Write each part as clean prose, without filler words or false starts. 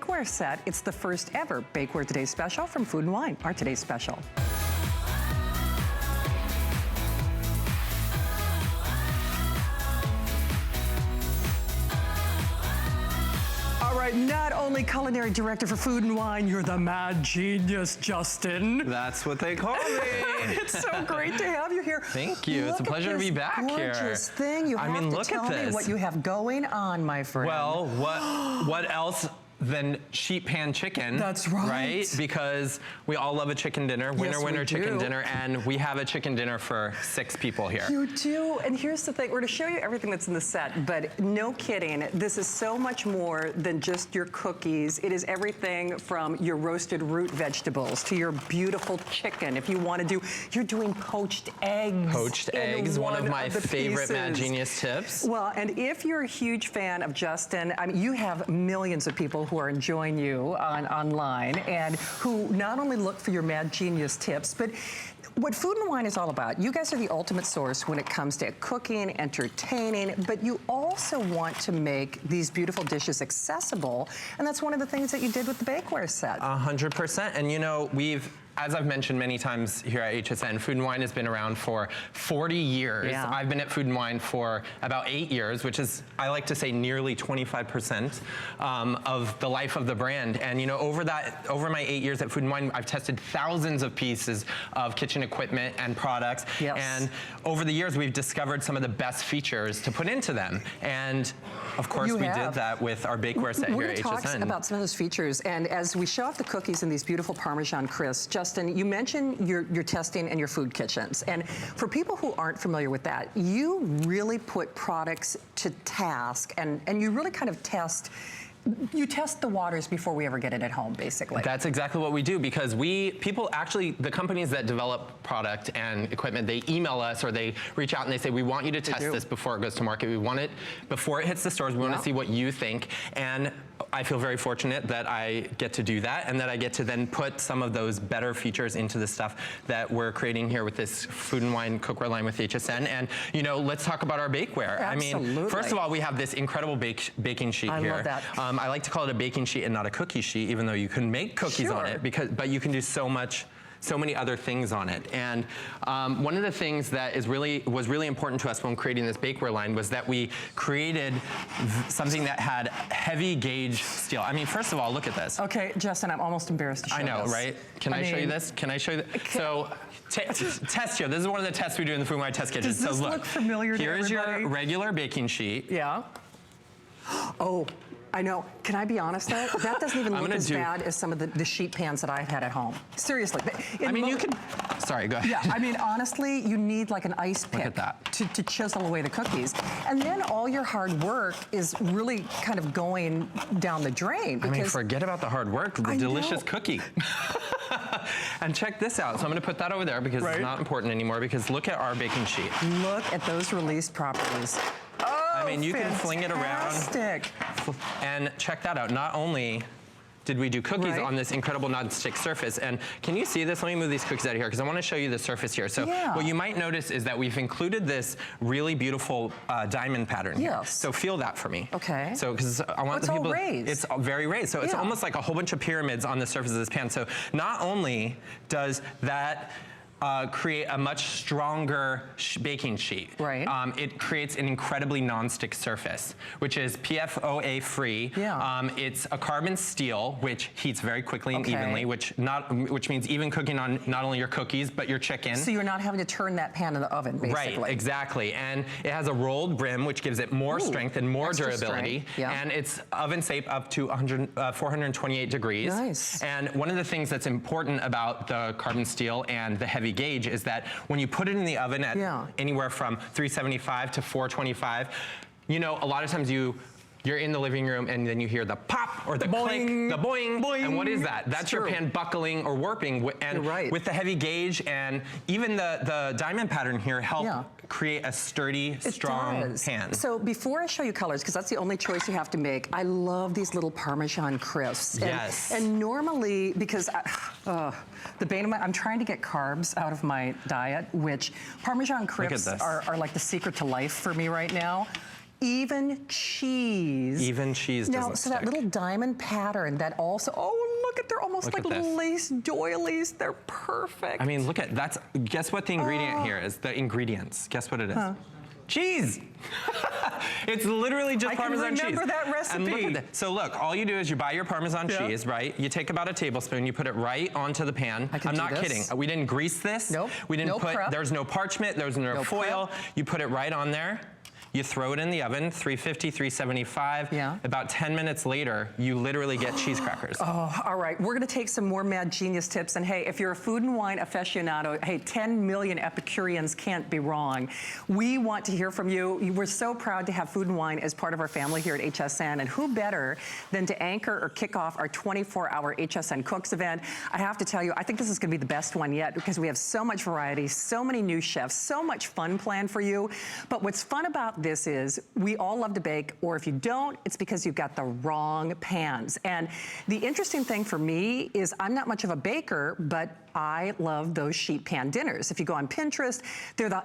bakeware set. It's the first ever Bakeware Today Special from Food & Wine, our Today's Special. All right, not only culinary director for Food & Wine, you're the mad genius, Justin. That's what they call me. It's so great to have you here. Thank you. It's a pleasure to be back here. Gorgeous thing. You have to tell me what you have going on, my friend. Well, what else than sheet pan chicken? That's right. Right? Because we all love a chicken dinner. Winner chicken dinner, and we have a chicken dinner for 6 people here. You do, and here's the thing. We're going to show you everything that's in the set, but no kidding, this is so much more than just your cookies. It is everything from your roasted root vegetables to your beautiful chicken. If you want to do, you're doing poached eggs. Poached eggs, one of my favorite Mad Genius tips. Well, and if you're a huge fan of Justin, I mean, you have millions of people who are enjoying you online and who not only look for your Mad Genius tips, but what Food & Wine is all about. You guys are the ultimate source when it comes to cooking, entertaining, but you also want to make these beautiful dishes accessible, and that's one of the things that you did with the bakeware set. 100%, and you know, as I've mentioned many times here at HSN, Food & Wine has been around for 40 years. Yeah. I've been at Food & Wine for about 8 years, which is, I like to say, nearly 25% of the life of the brand. And you know, over my 8 years at Food & Wine, I've tested thousands of pieces of kitchen equipment and products. Yes. And over the years, we've discovered some of the best features to put into them. And of course, we did that with our bakeware set here at HSN. We're going to talk about some of those features. And as we show off the cookies and these beautiful Parmesan crisps, Justin, you mentioned your testing and your food kitchens. And for people who aren't familiar with that, you really put products to task and you really kind of test the waters before we ever get it at home, basically. That's exactly what we do, because the companies that develop product and equipment, they email us or they reach out and they say, we want you to test this before it goes to market. We want it before it hits the stores. We want to see what you think. And I feel very fortunate that I get to do that and that I get to then put some of those better features into the stuff that we're creating here with this Food & Wine cookware line with HSN. And you know, let's talk about our bakeware. Absolutely. I mean, first of all, we have this incredible baking sheet here. I love that. I like to call it a baking sheet and not a cookie sheet, even though you can make cookies on it, but you can do so many other things on it. And one of the things that was really important to us when creating this bakeware line was that we created something that had heavy gauge steel. I mean, first of all, look at this. Okay, Justin, I'm almost embarrassed to show this. I know, right? Can I show you this? Can I show you this? So, test here. This is one of the tests we do in the Food & Wine test kitchen. Does this look familiar to everybody? Here's your regular baking sheet. Yeah. Oh. I know. Can I be honest though? That doesn't even look as bad as some of the sheet pans that I've had at home. Seriously. I mean, you can, sorry, go ahead. Yeah, I mean, honestly, you need like an ice pick Look at that. to chisel away the cookies. And then all your hard work is really kind of going down the drain. I mean, forget about the hard work, the delicious cookie. And check this out. So I'm gonna put that over there because it's not important anymore, because look at our baking sheet. Look at those release properties. I mean, you can fling it around. Fantastic. And check that out. Not only did we do cookies on this incredible non-stick surface, and can you see this? Let me move these cookies out of here because I want to show you the surface here. So what you might notice is that we've included this really beautiful diamond pattern here. So feel that for me. Okay. So because I want the people, all raised. It's very raised. So it's almost like a whole bunch of pyramids on the surface of this pan. So not only does that create a much stronger baking sheet. Right. It creates an incredibly non-stick surface, which is PFOA free. Yeah. It's a carbon steel, which heats very quickly and evenly, which means even cooking on not only your cookies, but your chicken. So you're not having to turn that pan in the oven, basically. Right, exactly. And it has a rolled brim, which gives it more strength and more durability. Yeah. And it's oven safe up to 428 degrees. Nice. And one of the things that's important about the carbon steel and the heavy gauge is that when you put it in the oven at anywhere from 375 to 425, you know, a lot of times you're in the living room and then you hear the pop or the click, the boing, boing. And what is that? That's your pan buckling or warping. And with the heavy gauge and even the diamond pattern here help create a sturdy, strong pan. So before I show you colors, because that's the only choice you have to make, I love these little Parmesan crisps. And normally, because the bane of I'm trying to get carbs out of my diet, which Parmesan crisps are like the secret to life for me right now. even cheese. Even cheese doesn't Now, so that stick. little diamond pattern that also, oh, look at, they're almost Look like at this. little lace doilies. They're perfect. I mean, look at, guess what the ingredient here is? The ingredients. Guess what it is? Cheese. It's literally just Parmesan cheese. I can remember that recipe. And look at that. So look, all you do is you buy your Parmesan cheese, right? You take about a tablespoon, you put it right onto the pan. I'm not kidding. We didn't grease this. Nope. We didn't No put, prep. there's no parchment, there's no foil. Prep. You put it right on there. You throw it in the oven, 350, 375. Yeah. About 10 minutes later, you literally get cheese crackers. Oh, all right. We're going to take some more Mad Genius tips. And hey, if you're a food and wine aficionado, hey, 10 million Epicureans can't be wrong. We want to hear from you. We're so proud to have food and wine as part of our family here at HSN. And who better than to anchor or kick off our 24-hour HSN Cooks event? I have to tell you, I think this is going to be the best one yet because we have so much variety, so many new chefs, so much fun planned for you. But what's fun about this is we all love to bake, or if you don't, it's because you've got the wrong pans. And the interesting thing for me is I'm not much of a baker, but I love those sheet pan dinners. If you go on Pinterest,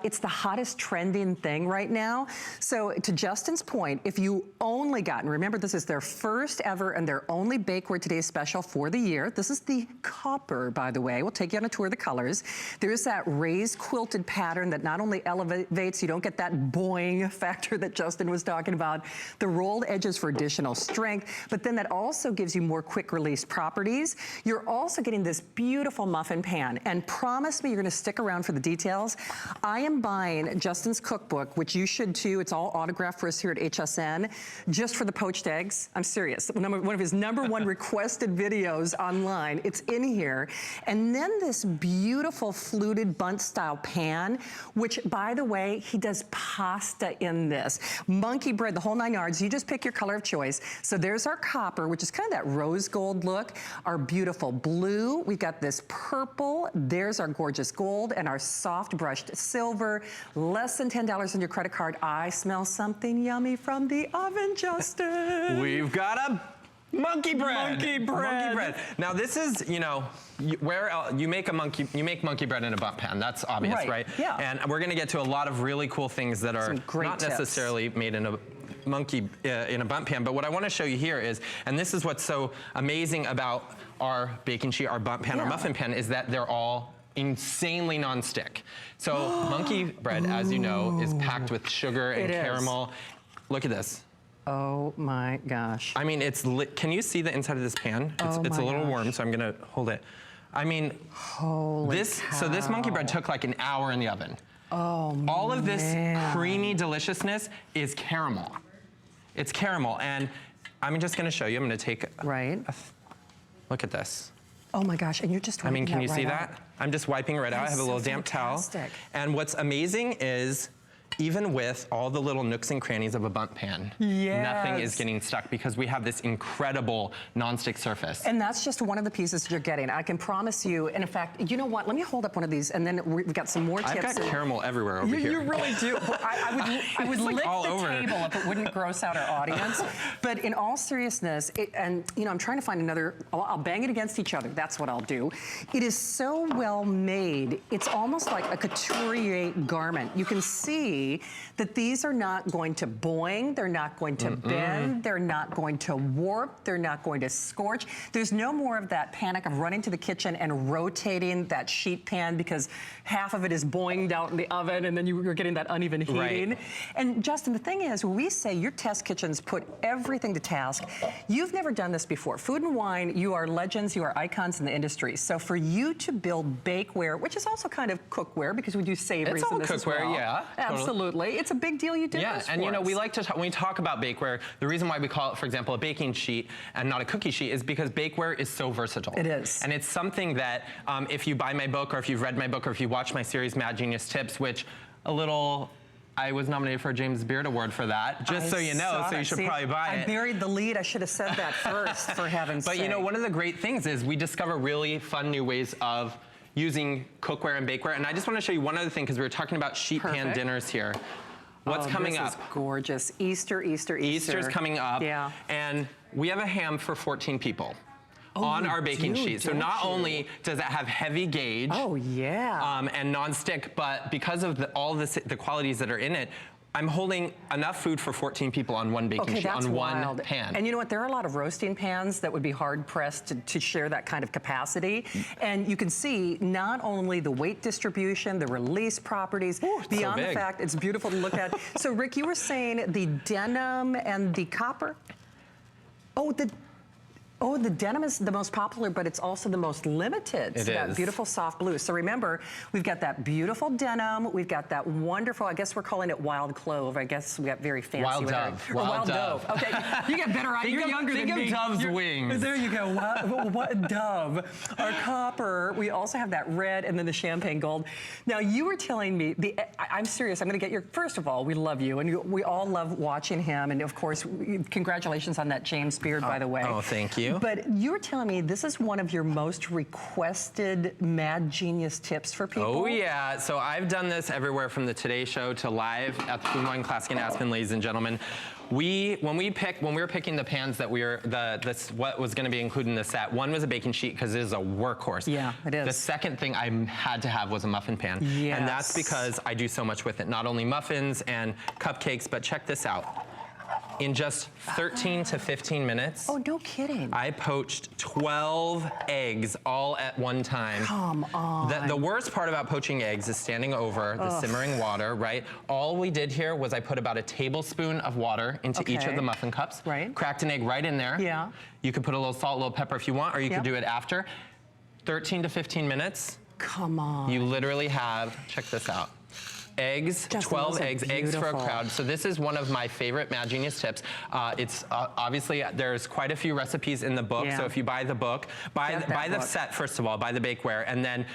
it's the hottest trending thing right now. So to Justin's point, if you only got, and remember this is their first ever and their only Bakeware Today special for the year. This is the copper, by the way. We'll take you on a tour of the colors. There's that raised quilted pattern that not only elevates, you don't get that boing factor that Justin was talking about, the rolled edges for additional strength, but then that also gives you more quick release properties. You're also getting this beautiful muffin pan, and promise me you're gonna stick around for the details. I am buying Justin's cookbook, which you should too. It's all autographed for us here at HSN, just for the poached eggs. I'm serious. One of his #1 requested videos online. It's in here. And then this beautiful fluted bundt style pan, which by the way, he does pasta in this. Monkey bread, the whole 9 yards. You just pick your color of choice. So there's our copper, which is kind of that rose gold look. Our beautiful blue. We've got this purple. There's our gorgeous gold and our soft brushed silver. Less than $10 on your credit card. I smell something yummy from the oven, Justin. We've got a monkey bread. Monkey bread. Monkey bread. Now this is, you know, where else, you make monkey bread in a bundt pan. That's obvious, right? Yeah. And we're going to get to a lot of really cool things that are not necessarily made in a in a bundt pan. But what I want to show you here is, and this is what's so amazing about our baking sheet, our bundt pan, our muffin pan, is that they're all insanely non-stick. So monkey bread, as you know, is packed with sugar and caramel. Look at this. Oh my gosh. I mean, it's lit. Can you see the inside of this pan? It's a little warm, so I'm gonna hold it. I mean, holy cow. So this monkey bread took like an hour in the oven. Oh, all of this creamy deliciousness is caramel. It's caramel, and I'm just gonna show you. I'm gonna take look at this. Oh my gosh, and you're just wiping can you see out. that? I'm just wiping it right out. I have a little damp towel. And what's amazing is, even with all the little nooks and crannies of a bundt pan, nothing is getting stuck because we have this incredible nonstick surface. And that's just one of the pieces you're getting. I can promise you, and in fact, you know what? Let me hold up one of these, and then we've got some more tips. I've got caramel everywhere over here. You really do. I would lick the table if it wouldn't gross out our audience. But in all seriousness, and you know, I'm trying to find another, I'll bang it against each other. That's what I'll do. It is so well made. It's almost like a couturier garment. You can see that these are not going to boing, they're not going to bend, they're not going to warp, they're not going to scorch. There's no more of that panic of running to the kitchen and rotating that sheet pan because half of it is boinged out in the oven and then you're getting that uneven heating. And Justin, the thing is, when we say your test kitchens put everything to task, you've never done this before. Food and wine, you are legends, you are icons in the industry. So for you to build bakeware, which is also kind of cookware because we do savories in this as well. It's all cookware, yeah. Absolutely. It's a big deal you did this for and you know, us. we like to talk, when we talk about bakeware, the reason why we call it, for example, a baking sheet and not a cookie sheet is because bakeware is so versatile. It is. And it's something that if you buy my book or if you've read my book or if you watch my series Mad Genius Tips, which I was nominated for a James Beard Award for that, just so you know, so you should probably buy it. I buried the lead. I should have said that first, for heaven's sake. But you know, one of the great things is we discover really fun new ways of using cookware and bakeware. And I just want to show you one other thing because we were talking about sheet pan dinners here. What's coming up? This is gorgeous. Easter. Easter's coming up. Yeah. And we have a ham for 14 people. On our baking sheet. So not only does it have heavy gauge and non-stick, but because of all the qualities that are in it, I'm holding enough food for 14 people on one baking sheet, on one pan. And you know what? There are a lot of roasting pans that would be hard pressed to share that kind of capacity. And you can see not only the weight distribution, the release properties, beyond the fact it's beautiful to look at. So Rick, you were saying the denim and the copper? Oh, the denim is the most popular, but it's also the most limited. It is. That beautiful soft blue. So remember, we've got that beautiful denim. We've got that wonderful, I guess we're calling it wild clove. I guess we got very fancy wild with dove. it. Wild dove. Okay, you get better. You're younger than me. Think of dove's wings. There you go. What dove? Our copper. We also have that red and then the champagne gold. Now, you were telling me, I'm serious. I'm going to get your, first of all, we love you. And we all love watching him. And of course, congratulations on that James Beard, by the way. Oh, thank you. But you were telling me this is one of your most requested Mad Genius tips for people. Oh yeah, so I've done this everywhere from the Today Show to live at the Food and Wine Classic in Aspen, ladies and gentlemen. When we were picking the pans that what was going to be included in the set, one was a baking sheet because it is a workhorse. Yeah, it is. The second thing I had to have was a muffin pan. Yes. And that's because I do so much with it. Not only muffins and cupcakes, but check this out. In just 13 to 15 minutes. Oh, no kidding. I poached 12 eggs all at one time. Come on. The worst part about poaching eggs is standing over the simmering water, right? All we did here was I put about a tablespoon of water into each of the muffin cups. Right. Cracked an egg right in there. Yeah. You could put a little salt, a little pepper if you want, or you could do it after. 13 to 15 minutes. Come on. You literally have, check this out. Eggs, Justin, 12 eggs, eggs for a beautiful. crowd. So this is one of my favorite Mad Genius tips. It's obviously, there's quite a few recipes in the book. Yeah. So if you buy the book, buy the set first of all, buy the bakeware, and then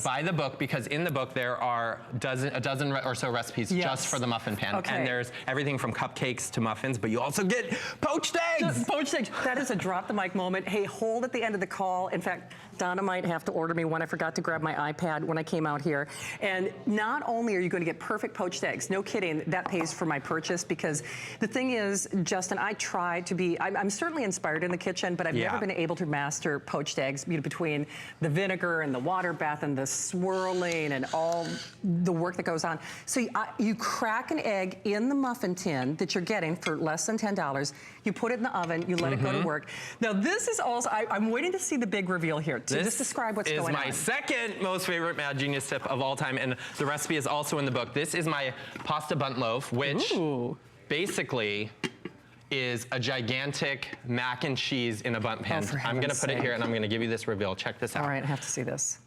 buy the book, because in the book there are a dozen or so recipes just for the muffin pan. Okay. And there's everything from cupcakes to muffins, but you also get poached eggs. Just poached eggs. That is a drop the mic moment. Hey, hold at the end of the call. In fact, Donna might have to order me one. I forgot to grab my iPad when I came out here. And not only are you going to get perfect poached eggs, no kidding, that pays for my purchase, because the thing is, Justin, I try to be, I'm certainly inspired in the kitchen, but I've never been able to master poached eggs, between the vinegar and the water bath and the swirling and all the work that goes on. So you crack an egg in the muffin tin that you're getting for less than $10. You put it in the oven, you let it go to work. Now this is also, I'm waiting to see the big reveal here. So just describe what's going on. This is my second most favorite Mad Genius tip of all time, and the recipe is also in the book. This is my pasta bundt loaf, which basically is a gigantic mac and cheese in a bundt pan. I'm gonna put it here and I'm gonna give you this reveal. Check this out. All right, I have to see this.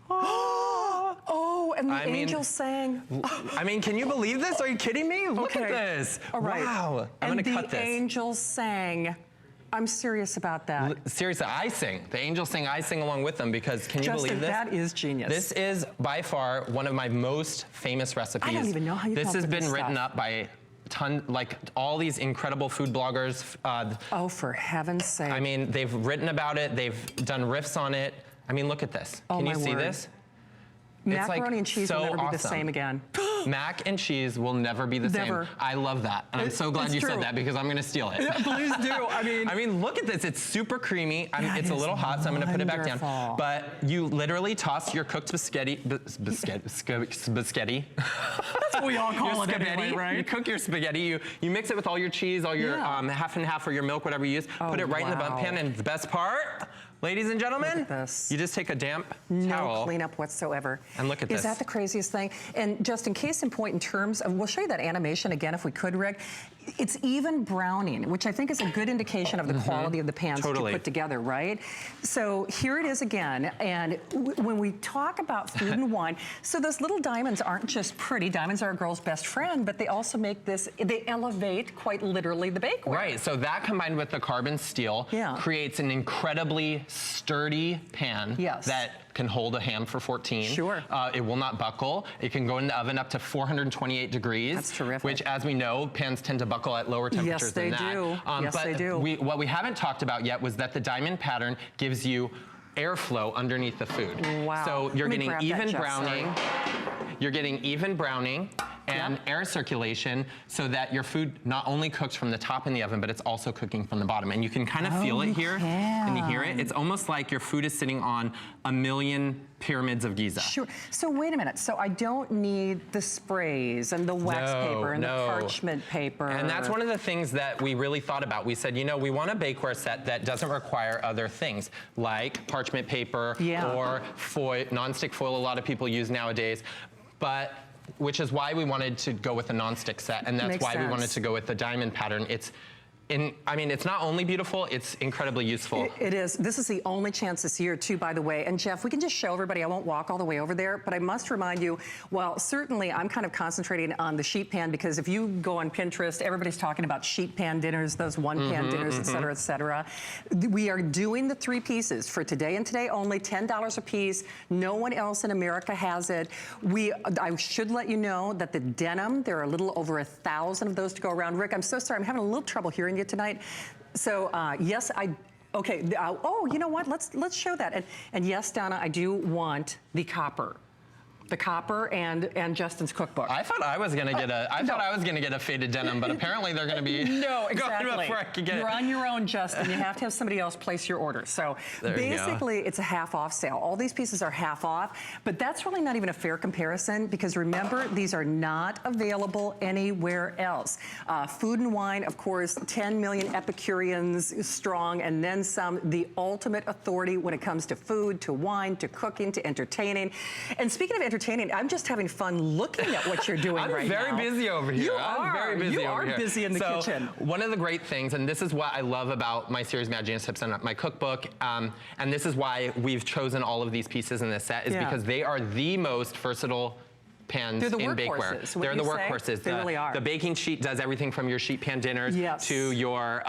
Oh, and the angels sang. I mean, can you believe this? Are you kidding me? Look at this. All right. Wow. I'm gonna cut this. And the angels sang. I'm serious about that. Seriously, I sing. The angels sing, I sing along with them, because can you believe this? That is genius. This is by far one of my most famous recipes. I don't even know how you come up with this This has been written up by like all these incredible food bloggers. Oh, for heaven's sake. I mean, they've written about it. They've done riffs on it. I mean, look at this. Can you see this? Macaroni and cheese will never be the same again. Mac and cheese will never be the same. I love that. And I'm so glad you said that, because I'm going to steal it. Yeah, please do. I mean, look at this. It's super creamy. It's a little hot, so I'm going to put it back down. But you literally toss your cooked spaghetti. Spaghetti. That's what we all call it anyway, right? You cook your spaghetti. You mix it with all your cheese, all your half and half, or your milk, whatever you use. Put it right in the bundt pan. And the best part, ladies and gentlemen, you just take a damp towel. No cleanup whatsoever. And look at this. Is that the craziest thing? And just in case in point, in terms of, we'll show you that animation again if we could, Rick. It's even browning, which I think is a good indication of the quality of the pans that you put together, right? So here it is again. And when we talk about food and wine, so those little diamonds aren't just pretty. Diamonds are a girl's best friend, but they also make this, they elevate quite literally the bakeware. Right, so that combined with the carbon steel creates an incredibly sturdy pan that can hold a ham for 14. Sure. It will not buckle. It can go in the oven up to 428 degrees. That's terrific. Which, as we know, pans tend to buckle at lower temperatures than that. Yes, they do. What we haven't talked about yet was that the diamond pattern gives you airflow underneath the food. Wow. So you're getting even browning. You're getting even browning. and air circulation so that your food not only cooks from the top in the oven, but it's also cooking from the bottom. And you can kind of feel it here. And you hear it. It's almost like your food is sitting on a million pyramids of Giza. Sure. So wait a minute. So I don't need the sprays and the wax paper and the parchment paper. And that's one of the things that we really thought about. We said, you know, we want a bakeware set that doesn't require other things like parchment paper or foil, nonstick foil a lot of people use nowadays. But which is why we wanted to go with a nonstick set, and that's why we wanted to go with the diamond pattern. I mean, it's not only beautiful, it's incredibly useful. It is. This is the only chance this year, too, by the way. And Jeff, we can just show everybody. I won't walk all the way over there, but I must remind you, well, certainly I'm kind of concentrating on the sheet pan because if you go on Pinterest, everybody's talking about sheet pan dinners, those one-pan dinners, et cetera, et cetera. We are doing the 3 pieces for today and today only, $10 a piece. No one else in America has it. I should let you know that the denim, there are a little over 1,000 of those to go around. Rick, I'm so sorry. I'm having a little trouble hearing you tonight. So yes, okay. Oh, you know what? Let's show that. And yes, Donna, I do want the copper. The copper and Justin's cookbook. I thought I was gonna get a faded denim, but apparently they're gonna be no, exactly. going before I could get You're on your own, Justin. You have to have somebody else place your order. So basically, it's a half-off sale. All these pieces are half off, but that's really not even a fair comparison because remember, these are not available anywhere else. Food and Wine, of course, 10 million Epicureans strong, and then some. The ultimate authority when it comes to food, to wine, to cooking, to entertaining. And speaking of entertaining, I'm just having fun looking at what you're doing right now. I'm very busy over here. I'm very busy over here. You are busy in the kitchen. One of the great things, and this is what I love about my series Mad Genius Tips and my cookbook, and this is why we've chosen all of these pieces in this set, is because they are the most versatile pans in bakeware. They're the workhorses. They really are. The baking sheet does everything from your sheet pan dinners to your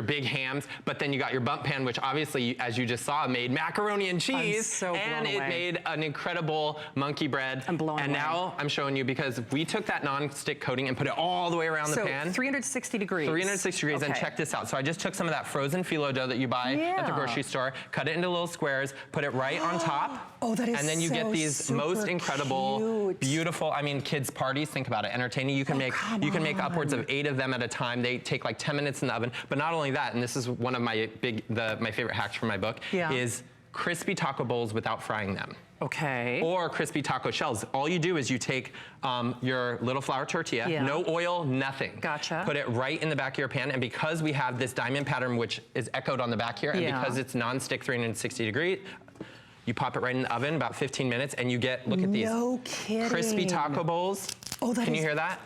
big hams, but then you got your bump pan, which obviously, as you just saw, made macaroni and cheese, and it made an incredible monkey bread. I'm blown away. And now I'm showing you because we took that non-stick coating and put it all the way around the pan. 360 degrees. 360 degrees, and check this out. So I just took some of that frozen phyllo dough that you buy at the grocery store, cut it into little squares, put it right on top. Oh, that is and then you get these most incredible, beautiful, I mean, kids' parties, think about it, entertaining. You can make upwards of 8 of them at a time. They take like 10 minutes in the oven. But not only that, and this is one of my my favorite hacks from my book, is crispy taco bowls without frying them. Okay. Or crispy taco shells. All you do is you take your little flour tortilla, no oil, nothing. Gotcha. Put it right in the back of your pan, and because we have this diamond pattern, which is echoed on the back here, and because it's non-stick 360 degree, you pop it right in the oven, about 15 minutes, and you get, look at these crispy taco bowls. Oh, Can you hear that?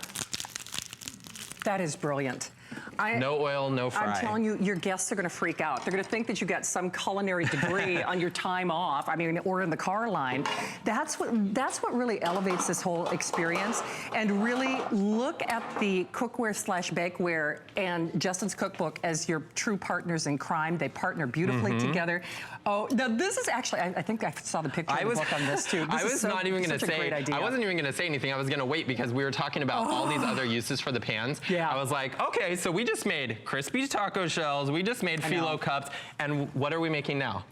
That is brilliant. No oil, no fry. I'm telling you, your guests are going to freak out. They're going to think that you got some culinary degree on your time off. I mean, or in the car line. That's what really elevates this whole experience. And really look at the cookware/bakeware and Justin's cookbook as your true partners in crime. They partner beautifully together. Oh, now this is actually, I think I saw the picture of the book on this too. I wasn't even going to say anything. I was going to wait because we were talking about all these other uses for the pans. I was like, okay, so we just made crispy taco shells, we just made phyllo cups, and what are we making now?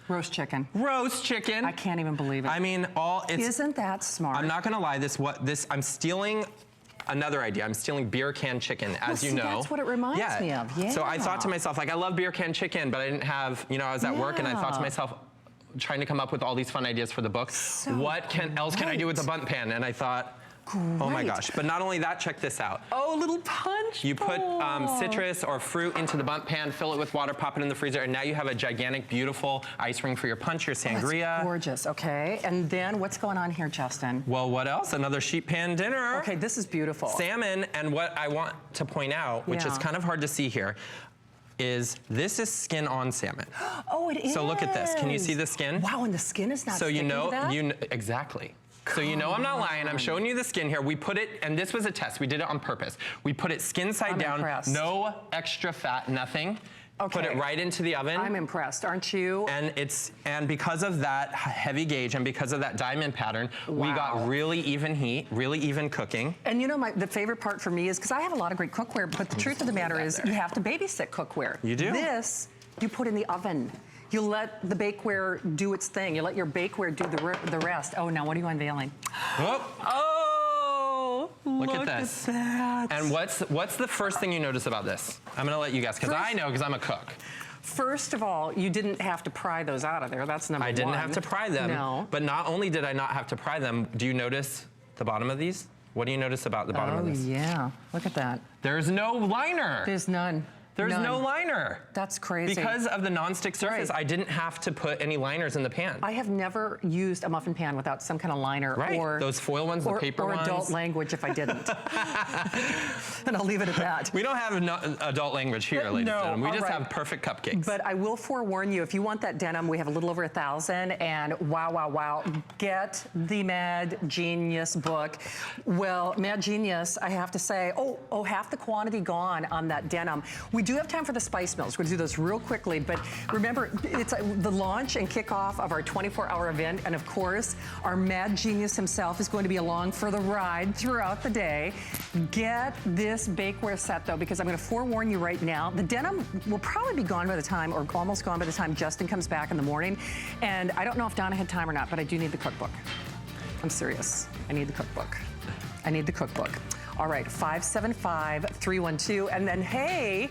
Roast chicken. Roast chicken. I can't even believe it. I mean, isn't that smart? I'm not gonna lie, I'm stealing another idea. I'm stealing beer can chicken, as you know. That's what it reminds me of. So I thought to myself, like, I love beer can chicken, but I didn't have, I was at work, and I thought to myself, trying to come up with all these fun ideas for the book. What else can I do with the bundt pan? And I thought, oh my gosh. But not only that, check this out. Oh, little punch You put citrus or fruit into the bundt pan, fill it with water, pop it in the freezer, and now you have a gigantic, beautiful ice ring for your punch, your sangria. That's gorgeous, okay. And then what's going on here, Justin? Well, what else? Another sheet pan dinner. Okay, this is beautiful. Salmon, and what I want to point out, which is kind of hard to see here, is this is skin on salmon. Oh, it is. So look at this. Can you see the skin? Wow, and the skin is not sticking to that? Exactly. So I'm not lying. I'm showing you the skin here. We put it, and this was a test. We did it on purpose. We put it skin side down, no extra fat, nothing. Put it right into the oven. I'm impressed, aren't you? And because of that heavy gauge and because of that diamond pattern, we got really even heat, really even cooking. And you know, the favorite part for me is, because I have a lot of great cookware, but the truth of the matter is you have to babysit cookware. You do. This, you put in the oven. You let the bakeware do its thing. You let your bakeware do the rest. Oh, now what are you unveiling? Oh! Look at this. And what's the first thing you notice about this? I'm gonna let you guess, because I know, because I'm a cook. First of all, you didn't have to pry those out of there. That's number one. I didn't have to pry them. No. But not only did I not have to pry them, do you notice the bottom of these? What do you notice about the bottom of this? Oh, yeah. Look at that. There's no liner. There's none. There's no liner. That's crazy. Because of the nonstick surface, Right. I didn't have to put any liners in the pan. I have never used a muffin pan without some kind of liner or those foil ones, the paper ones. Or adult language if I didn't. And I'll leave it at that. We don't have adult language here, ladies and gentlemen. We just have perfect cupcakes. But I will forewarn you, if you want that denim, we have a little over 1,000, and wow, get the Mad Genius book. Well, Mad Genius, I have to say, half the quantity gone on that denim. We do have time for the spice mills. We're gonna do those real quickly, but remember, it's the launch and kickoff of our 24-hour event, and of course, our Mad Genius himself is going to be along for the ride throughout the day. Get this bakeware set though, because I'm gonna forewarn you right now, the denim will probably be gone by the time, or almost gone by the time Justin comes back in the morning, and I don't know if Donna had time or not, but I do need the cookbook. I'm serious, I need the cookbook. I need the cookbook. All right, 575-312, and then hey,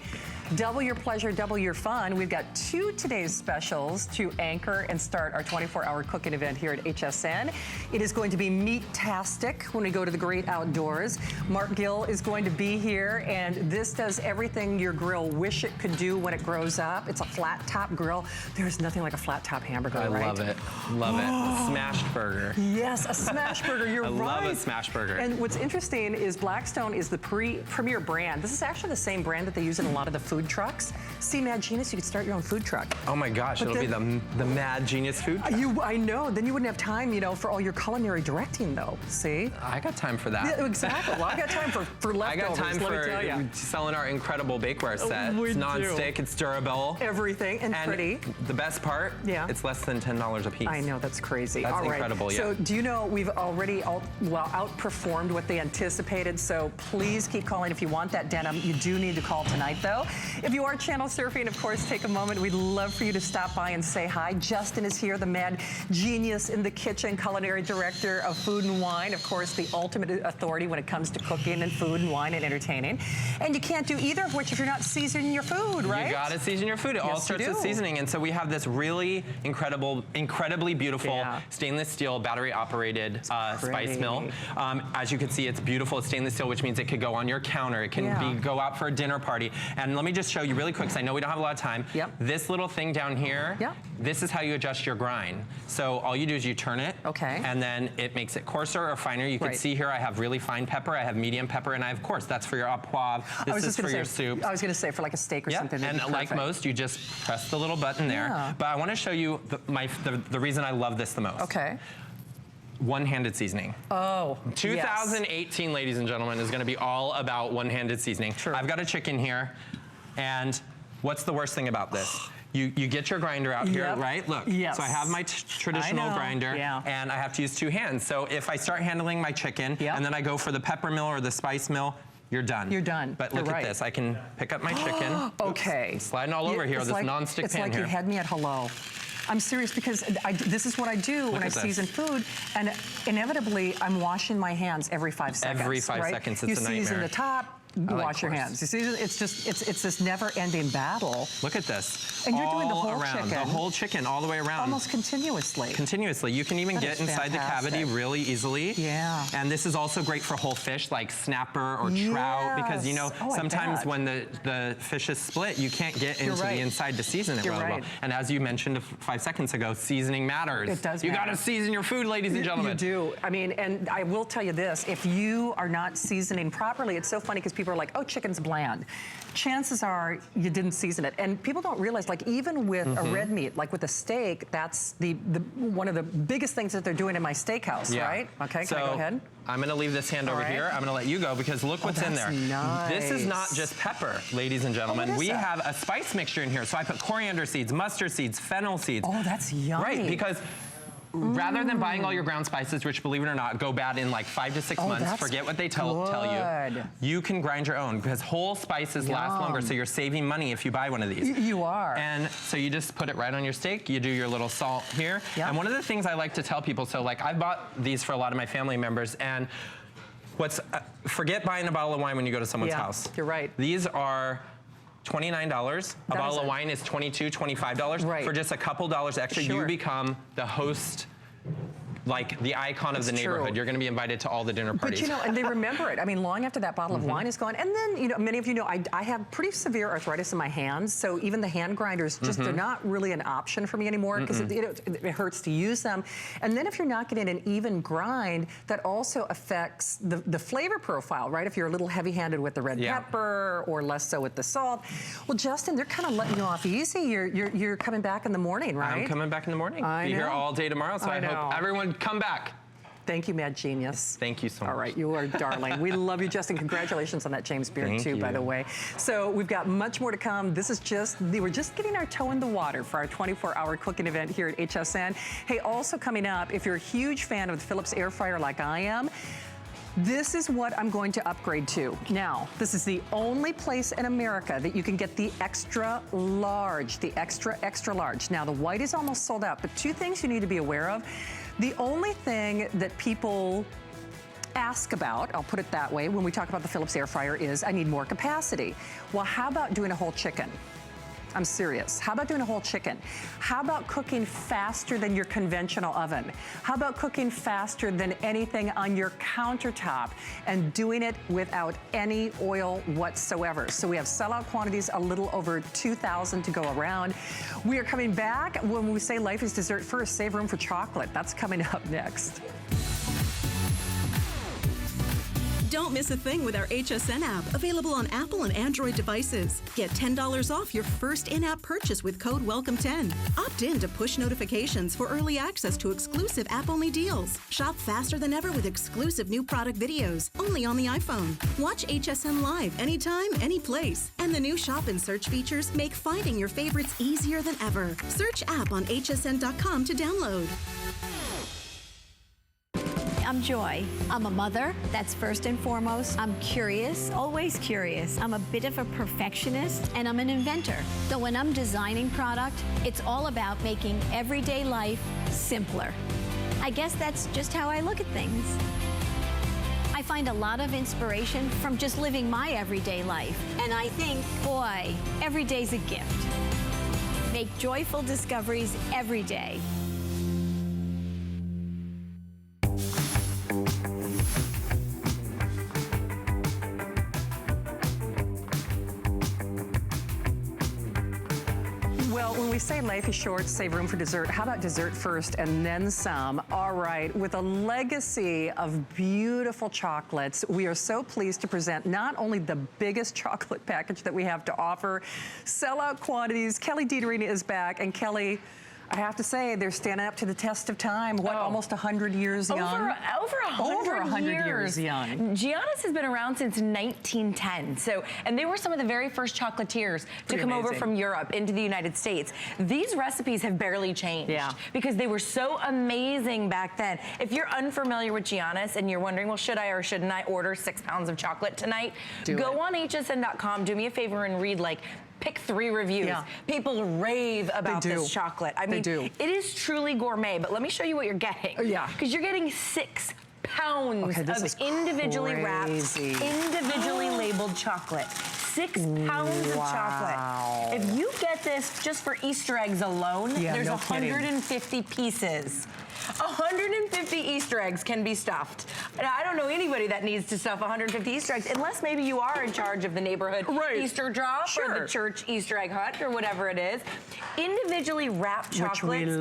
double your pleasure, double your fun. We've got 2 today's specials to anchor and start our 24-hour cooking event here at HSN. It is going to be meat-tastic when we go to the great outdoors. Mark Gill is going to be here, and this does everything your grill wish it could do when it grows up. It's a flat-top grill. There's nothing like a flat-top hamburger, right? I love it. Love it. A smashed burger. Yes, a smash burger. You're right. I love a smash burger. And what's interesting is Blackstone is the premier brand. This is actually the same brand that they use in a lot of the food trucks. See, Mad Genius, you could start your own food truck. Oh my gosh, it'll be the Mad Genius food truck. I know. Then you wouldn't have time, for all your culinary directing, though. See? I got time for that. Yeah, exactly. Well, I got time for leftovers. I got time for selling our incredible bakeware set. It's non-stick, it's durable. Everything, and pretty. The best part, it's less than $10 a piece. I know, that's crazy. That's all right. incredible, So do you know we've already outperformed what they anticipated, so please keep calling if you want that denim. You do need to call tonight, though. If you are channel surfing, of course, take a moment. We'd love for you to stop by and say hi. Justin is here, the Mad Genius in the kitchen, culinary director of Food and Wine. Of course, the ultimate authority when it comes to cooking and food and wine and entertaining. And you can't do either of which if you're not seasoning your food, right? You gotta season your food. It all starts with seasoning. And so we have this really incredibly beautiful stainless steel battery-operated spice mill. As you can see, it's beautiful. It's stainless steel, which means it could go on your counter. It can go out for a dinner party. And let me just show you really quick, because I know we don't have a lot of time. This little thing down here, this is how you adjust your grind. So all you do is you turn it, and then it makes it coarser or finer. You can see here I have really fine pepper, I have medium pepper, and I have coarse. That's for your au poivre. This is for your soup. I was going to say for like a steak or something. And like most, you just press the little button there. But I want to show you the reason I love this the most. Okay. One-handed seasoning. 2018, ladies and gentlemen, is going to be all about one-handed seasoning. I've got a chicken here, and what's the worst thing about this? You get your grinder out here, right? Look, so I have my traditional grinder, and I have to use 2 hands. So if I start handling my chicken, and then I go for the pepper mill or the spice mill, you're done. You're done. But look at this. I can pick up my chicken. Oops, sliding all over here with this non-stick pan here. It's like you had me at hello. I'm serious, because this is what I do when I season food, and inevitably I'm washing my hands every 5 seconds. Every 5 seconds, it's a nightmare. You season the top, wash your hands. You see, it's this never-ending battle. Look at this. And you're doing the whole chicken. The whole chicken, all the way around. Almost continuously. Continuously. You can even get inside the cavity really easily. Yeah. And this is also great for whole fish, like snapper or trout, because sometimes when the fish is split, you can't get into the inside to season it really well. And as you mentioned 5 seconds ago, seasoning matters. It does You gotta season your food, ladies and gentlemen. You do. I mean, and I will tell you this, if you are not seasoning properly, it's so funny because people are like, oh, chicken's bland. Chances are you didn't season it. And people don't realize, like, even with a red meat, like with a steak, that's one of the biggest things that they're doing in my steakhouse, right? Okay, can I go ahead? I'm gonna leave this hand over here. I'm gonna let you go, because look what's in there. Nice. This is not just pepper, ladies and gentlemen. We have a spice mixture in here. So I put coriander seeds, mustard seeds, fennel seeds. Oh, that's yummy. Right, because rather than buying all your ground spices, which, believe it or not, go bad in like 5 to 6 months, forget what they tell you. You can grind your own, because whole spices last longer, so you're saving money if you buy one of these. You are. And so you just put it right on your steak, you do your little salt here. And one of the things I like to tell people, so like I bought these for a lot of my family members, and forget buying a bottle of wine when you go to someone's house. You're right. These are $29. A bottle of wine is $22, $25. Right. For just a couple dollars extra, you become the host, like the icon of the neighborhood. True. You're going to be invited to all the dinner parties. But you know, and they remember it. I mean, long after that bottle of wine is gone. And then, you know, many of you know, I have pretty severe arthritis in my hands, so even the hand grinders, just they're not really an option for me anymore because it hurts to use them. And then if you're not getting an even grind, that also affects the flavor profile, right? If you're a little heavy-handed with the red pepper or less so with the salt. Well, Justin, they're kind of letting you off easy. You're coming back in the morning, right? I'm coming back in the morning. Be here all day tomorrow, so I hope everyone come back. Thank you, Mad Genius. Thank you so much. All right, you are darling. We love you, Justin. Congratulations on that James Beard, too, by the way. So we've got much more to come. This is we're just getting our toe in the water for our 24-hour cooking event here at HSN. Hey, also coming up, if you're a huge fan of the Philips air fryer like I am, this is what I'm going to upgrade to. Now, this is the only place in America that you can get the extra large, the extra large. Now, the white is almost sold out, but two things you need to be aware of. The only thing that people ask about, I'll put it that way, when we talk about the Philips air fryer is, I need more capacity. Well, how about doing a whole chicken? I'm serious. How about doing a whole chicken? How about cooking faster than your conventional oven? How about cooking faster than anything on your countertop and doing it without any oil whatsoever? So we have sellout quantities, a little over 2,000 to go around. We are coming back. When we say life is dessert first, save room for chocolate. That's coming up next. Don't miss a thing with our HSN app, available on Apple and Android devices. Get $10 off your first in-app purchase with code WELCOME10. Opt in to push notifications for early access to exclusive app-only deals. Shop faster than ever with exclusive new product videos, only on the iPhone. Watch HSN Live anytime, any place. And the new shop and search features make finding your favorites easier than ever. Search app on hsn.com to download. I'm Joy. I'm a mother, that's first and foremost. I'm curious, always curious. I'm a bit of a perfectionist, and I'm an inventor. So when I'm designing product, it's all about making everyday life simpler. I guess that's just how I look at things. I find a lot of inspiration from just living my everyday life. And I think, boy, every day's a gift. Make joyful discoveries every day. Well, when we say life is short, save room for dessert, how about dessert first and then some? All right, with a legacy of beautiful chocolates, we are so pleased to present not only the biggest chocolate package that we have to offer, sellout quantities. Kelly Dieterina is back, and Kelly, I have to say, they're standing up to the test of time. What, almost 100 years young? Over 100 years young. Giannis has been around since 1910. And they were some of the very first chocolatiers to come over from Europe into the United States. These recipes have barely changed because they were so amazing back then. If you're unfamiliar with Giannis and you're wondering, well, should I or shouldn't I order 6 pounds of chocolate tonight? Go on hsn.com, do me a favor and read pick 3 reviews. People rave about this chocolate. I mean, it is truly gourmet, but let me show you what you're getting. Because you're getting 6 pounds of individually wrapped, individually labeled chocolate. 6 pounds of chocolate. If you get this just for Easter eggs alone, there's 150 pieces. 150 Easter eggs can be stuffed. Now, I don't know anybody that needs to stuff 150 Easter eggs, unless maybe you are in charge of the neighborhood Easter drop or the church Easter egg hunt or whatever it is. Individually wrapped chocolates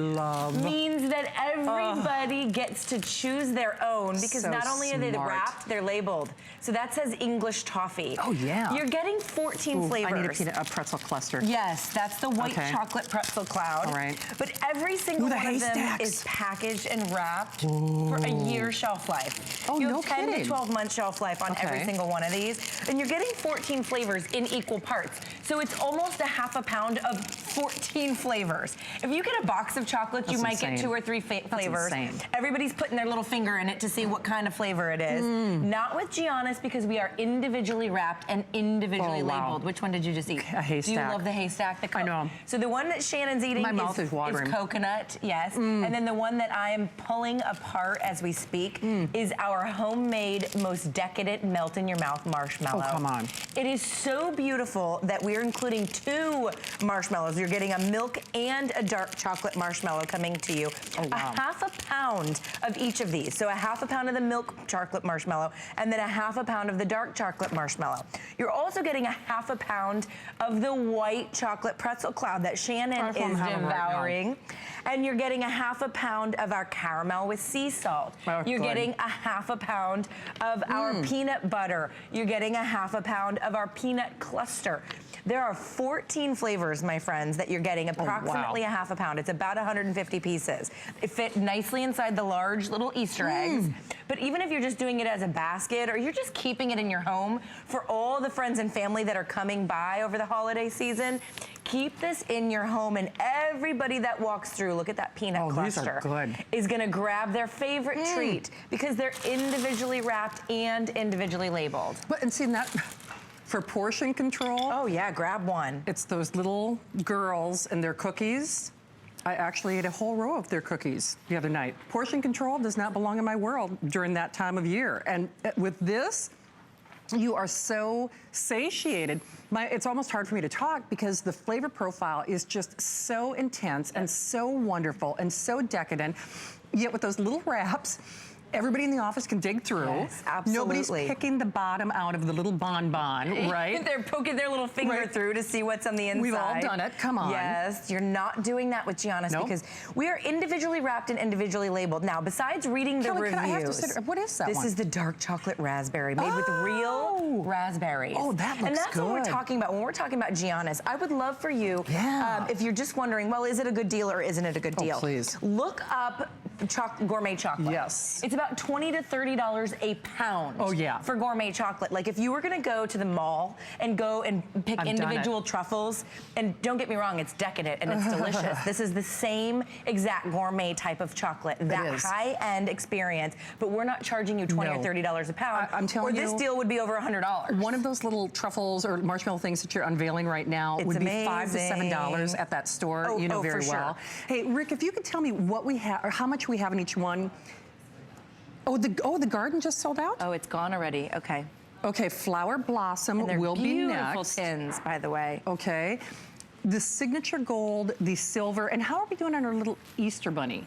means that everybody gets to choose their own, because not only are they wrapped, they're labeled. So that says English toffee. Oh, yeah. You're getting 14 flavors. I need a pretzel cluster. Yes, that's the white chocolate pretzel cloud. All right. But every single one of them is packaged and wrapped for a year shelf life. Oh, you have 10 to 12 month shelf life on every single one of these. And you're getting 14 flavors in equal parts. So it's almost a half a pound of 14 flavors. If you get a box of chocolates, you might get 2 or 3 flavors. Everybody's putting their little finger in it to see what kind of flavor it is. Not with Giannis, because we are individually wrapped and individually individually labeled. Which one did you just eat? A haystack. Do you love the haystack? I know. So the one that Shannon's eating My mouth is watering. coconut, yes. And then the one that I am pulling apart as we speak is our homemade, most decadent, melt-in-your-mouth marshmallow. Oh, come on. It is so beautiful that we're including 2 marshmallows. You're getting a milk and a dark chocolate marshmallow coming to you. Oh, wow. A half a pound of each of these. So a half a pound of the milk chocolate marshmallow and then a half a pound of the dark chocolate marshmallow. You're also getting a half a pound of the white chocolate pretzel cloud that Shannon is devouring. And you're getting a half a pound of our caramel with sea salt. Oh, you're good. getting a half a pound of our peanut butter. You're getting a half a pound of our peanut cluster. There are 14 flavors, my friends, that you're getting, approximately a half a pound. It's about 150 pieces. It fit nicely inside the large little Easter eggs. But even if you're just doing it as a basket or you're just keeping it in your home for all the friends and family that are coming by over the holiday season, keep this in your home, and everybody that walks through, look at that peanut cluster, these are good. is gonna grab their favorite treat because they're individually wrapped and individually labeled. But, and see, that, for portion control. Oh yeah, grab one. It's those little girls and their cookies. I actually ate a whole row of their cookies the other night. Portion control does not belong in my world during that time of year. And with this, you are so satiated. It's almost hard for me to talk because the flavor profile is just so intense and so wonderful and so decadent. Yet with those little wraps, everybody in the office can dig through. Yes, absolutely. Nobody's picking the bottom out of the little bonbon, right? They're poking their little finger through to see what's on the inside. We've all done it, come on. Yes, you're not doing that with Giannis because we are individually wrapped and individually labeled. Now, besides reading the Kelly, reviews, I have to say, what is that this one? is the dark chocolate raspberry made with real raspberries. Oh, that looks And that's good. what we're talking about. When we're talking about Giannis, I would love for you, if you're just wondering, well, is it a good deal or isn't it a good deal? Please. Look up gourmet chocolate. Yes. It's about $20 to $30 a pound. Oh, yeah. For gourmet chocolate. Like if you were gonna go to the mall and go and pick individual truffles, and don't get me wrong, it's decadent and it's delicious. This is the same exact gourmet type of chocolate, that high-end experience, but we're not charging you $20 or $30 a pound. I'm telling you, or this deal would be over $100. One of those little truffles or marshmallow things that you're unveiling right now would be $5 to $7 at that store. You know very well. Hey, Rick, if you could tell me what we have or how much we have in each one. Oh, the garden just sold out? Oh, it's gone already. Okay. Okay, Flower Blossom will be next. Beautiful tins, by the way. Okay. The signature gold, the silver, and how are we doing on our little Easter bunny?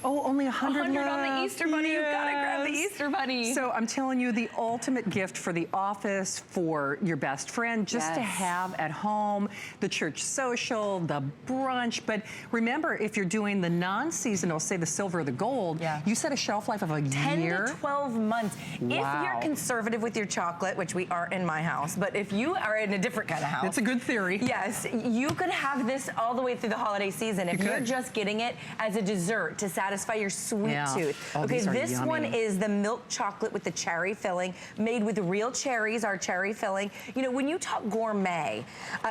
Oh, only 100 left. on the Easter bunny. Yes. You've got to grab the Easter bunny. So I'm telling you, the ultimate gift for the office, for your best friend, just to have at home, the church social, the brunch. But remember, if you're doing the non-seasonal, say the silver or the gold, you set a shelf life of a 10 year. to 12 months. Wow. If you're conservative with your chocolate, which we aren't in my house, but if you are in a different kind of house. It's a good theory. Yes, you could have this all the way through the holiday season if you're just getting it as a dessert to satisfy your sweet tooth. Oh, okay, this yummy. one is the milk chocolate with the cherry filling, made with real cherries, our cherry filling. You know, when you talk gourmet,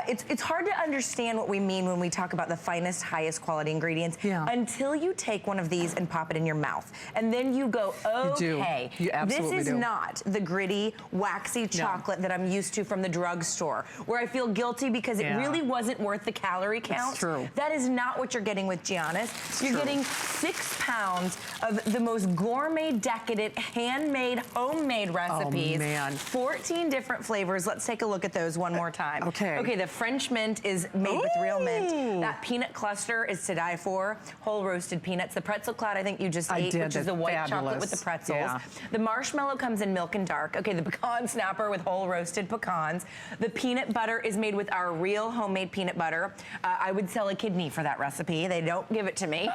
it's hard to understand what we mean when we talk about the finest, highest quality ingredients until you take one of these and pop it in your mouth. And then you go, okay, you absolutely this is not the gritty, waxy chocolate that I'm used to from the drugstore, where I feel guilty because it really wasn't worth the calorie count. It's true. That is not what you're getting with Giannis. You're getting 6 pounds of the most gourmet, decadent, handmade, homemade recipes. Oh, man. 14 different flavors. Let's take a look at those one more time. Okay. Okay, the French mint is made with real mint. That peanut cluster is to die for. Whole roasted peanuts. The pretzel cloud I think you just ate, which is the white chocolate with the pretzels. Yeah. The marshmallow comes in milk and dark. Okay, the pecan snapper with whole roasted pecans. The peanut butter is made with our real homemade peanut butter. I would sell a kidney for that recipe. They don't give it to me.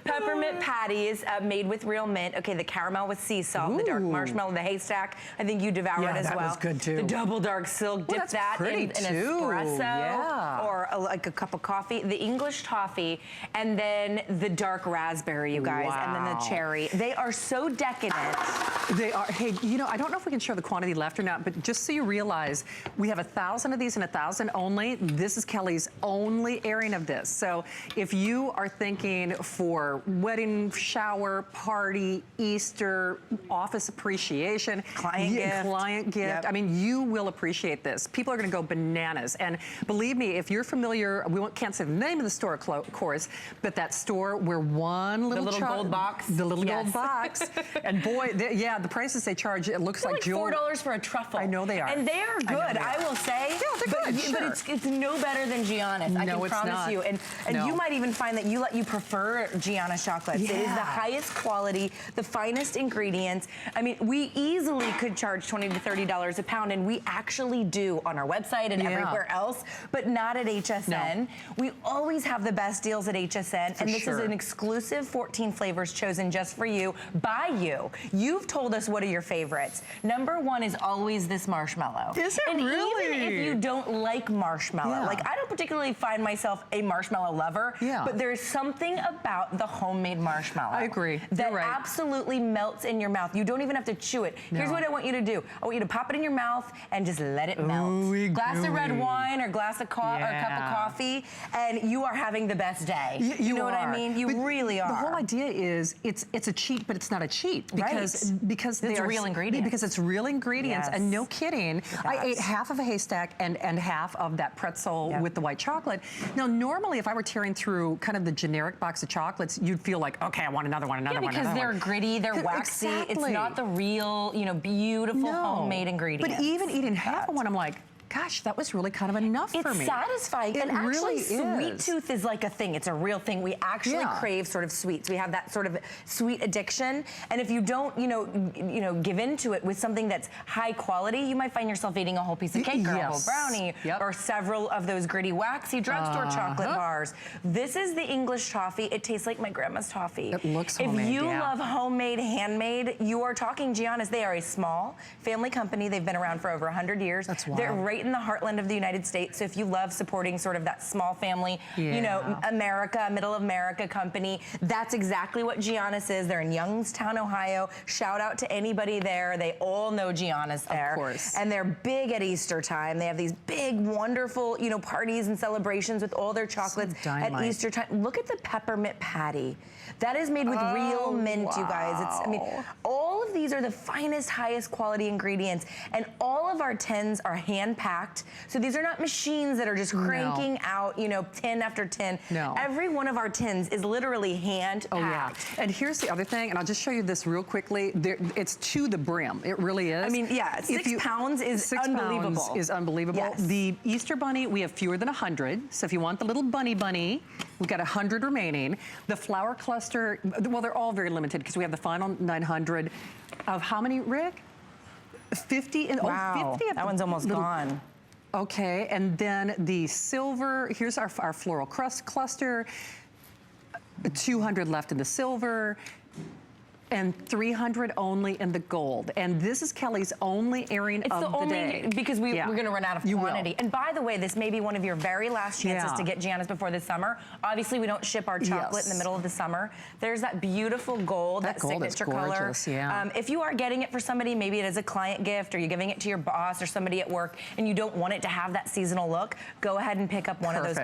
Peppermint patties made with real mint. Okay, the caramel with sea salt, the dark marshmallow, the haystack. I think you devoured as well. that was good too. The double dark silk, dip that in an espresso or like a cup of coffee. The English toffee, and then the dark raspberry, you guys, and then the cherry. They are so decadent. They are. Hey, you know, I don't know if we can show the quantity left or not, but just so you realize, we have 1,000 of these and 1,000 only. This is Kelly's only airing of this. So if you are thinking for wedding, shower, party, Easter, office appreciation. Client gift. Client gift. Yep. I mean, you will appreciate this. People are going to go bananas. And believe me, if you're familiar, can't say the name of the store, of course, but that store where one little gold box. The little gold box. And boy, the prices they charge, it looks They're like $4 for a truffle. I know they are. And they are good, I will say. Yeah, they're good, But it's no better than Gianna's, I can promise you. And you might even find that you prefer Gianna's chocolates. Yeah. It is the highest quality, the finest ingredients. I mean, we easily could charge $20 to $30 a pound, and we actually do on our website and everywhere else, but not at HSN. No. We always have the best deals at HSN, and this is an exclusive 14 flavors chosen just for you, by you. You've told us what are your favorites. Number one is always this marshmallow. Is it and really? Even if you don't like marshmallow, like I don't particularly find myself a marshmallow lover, but there's something about the homemade marshmallow. I agree. That absolutely melts in your mouth. You don't even have to chew it. Here's what I want you to do. I want you to pop it in your mouth and just let it melt. Ooey, glass of red gooey. wine or glass of or a cup of coffee, and you are having the best day. You know what I mean? You really are. The whole idea is it's a cheat, but it's not a cheat because it's real ingredients. Because it's real ingredients, and no kidding. I ate half of a haystack and half of that pretzel with the white chocolate. Now, normally, if I were tearing through kind of the generic box of chocolates, you'd feel like, okay, I want another one, another one, because they're gritty, they're waxy. It's not the real, beautiful homemade ingredients. But even eating half of one, I'm like, gosh, that was really kind of enough for me. It's satisfying. It and actually, really sweet is. tooth is like a thing. It's a real thing. We actually crave sort of sweets. We have that sort of sweet addiction. And if you don't, give into it with something that's high quality, you might find yourself eating a whole piece of cake or a whole brownie or several of those gritty, waxy drugstore chocolate bars. This is the English toffee. It tastes like my grandma's toffee. It looks homemade. If you love homemade, handmade, you are talking Gianna's. They are a small family company. They've been around for over 100 years. That's wild. They're right in the heartland of the United States. So if you love supporting sort of that small family, America, middle America company, that's exactly what Gianna's is. They're in Youngstown, Ohio. Shout out to anybody there. They all know Gianna's there. Of course. And they're big at Easter time. They have these big, wonderful, parties and celebrations with all their chocolates at Easter time. Look at the peppermint patty. That is made with real mint, you guys. All of these are the finest, highest quality ingredients, and all of our tins are hand-packed. So these are not machines that are just cranking out, tin after tin. No. Every one of our tins is literally hand-packed. Oh, yeah. And here's the other thing, and I'll just show you this real quickly. It's to the brim. It really is. 6 pounds is unbelievable. 6 pounds is unbelievable. Yes. The Easter bunny, we have fewer than 100. So if you want the little bunny, we've got 100 remaining. The flower cluster, well, they're all very limited because we have the final 900 of how many, Rick? 50. Wow, 50 of that one's almost gone. Okay, and then the silver, here's our floral cluster, 200 left in the silver, and 300 only in the gold. And this is Kelly's only airing of the day. Because we're gonna run out of quantity. And by the way, this may be one of your very last chances to get Gianna's before the summer. Obviously, we don't ship our chocolate in the middle of the summer. There's that beautiful gold, that gold signature is gorgeous, color. If you are getting it for somebody, maybe it is a client gift, or you're giving it to your boss or somebody at work, and you don't want it to have that seasonal look, go ahead and pick up one of those,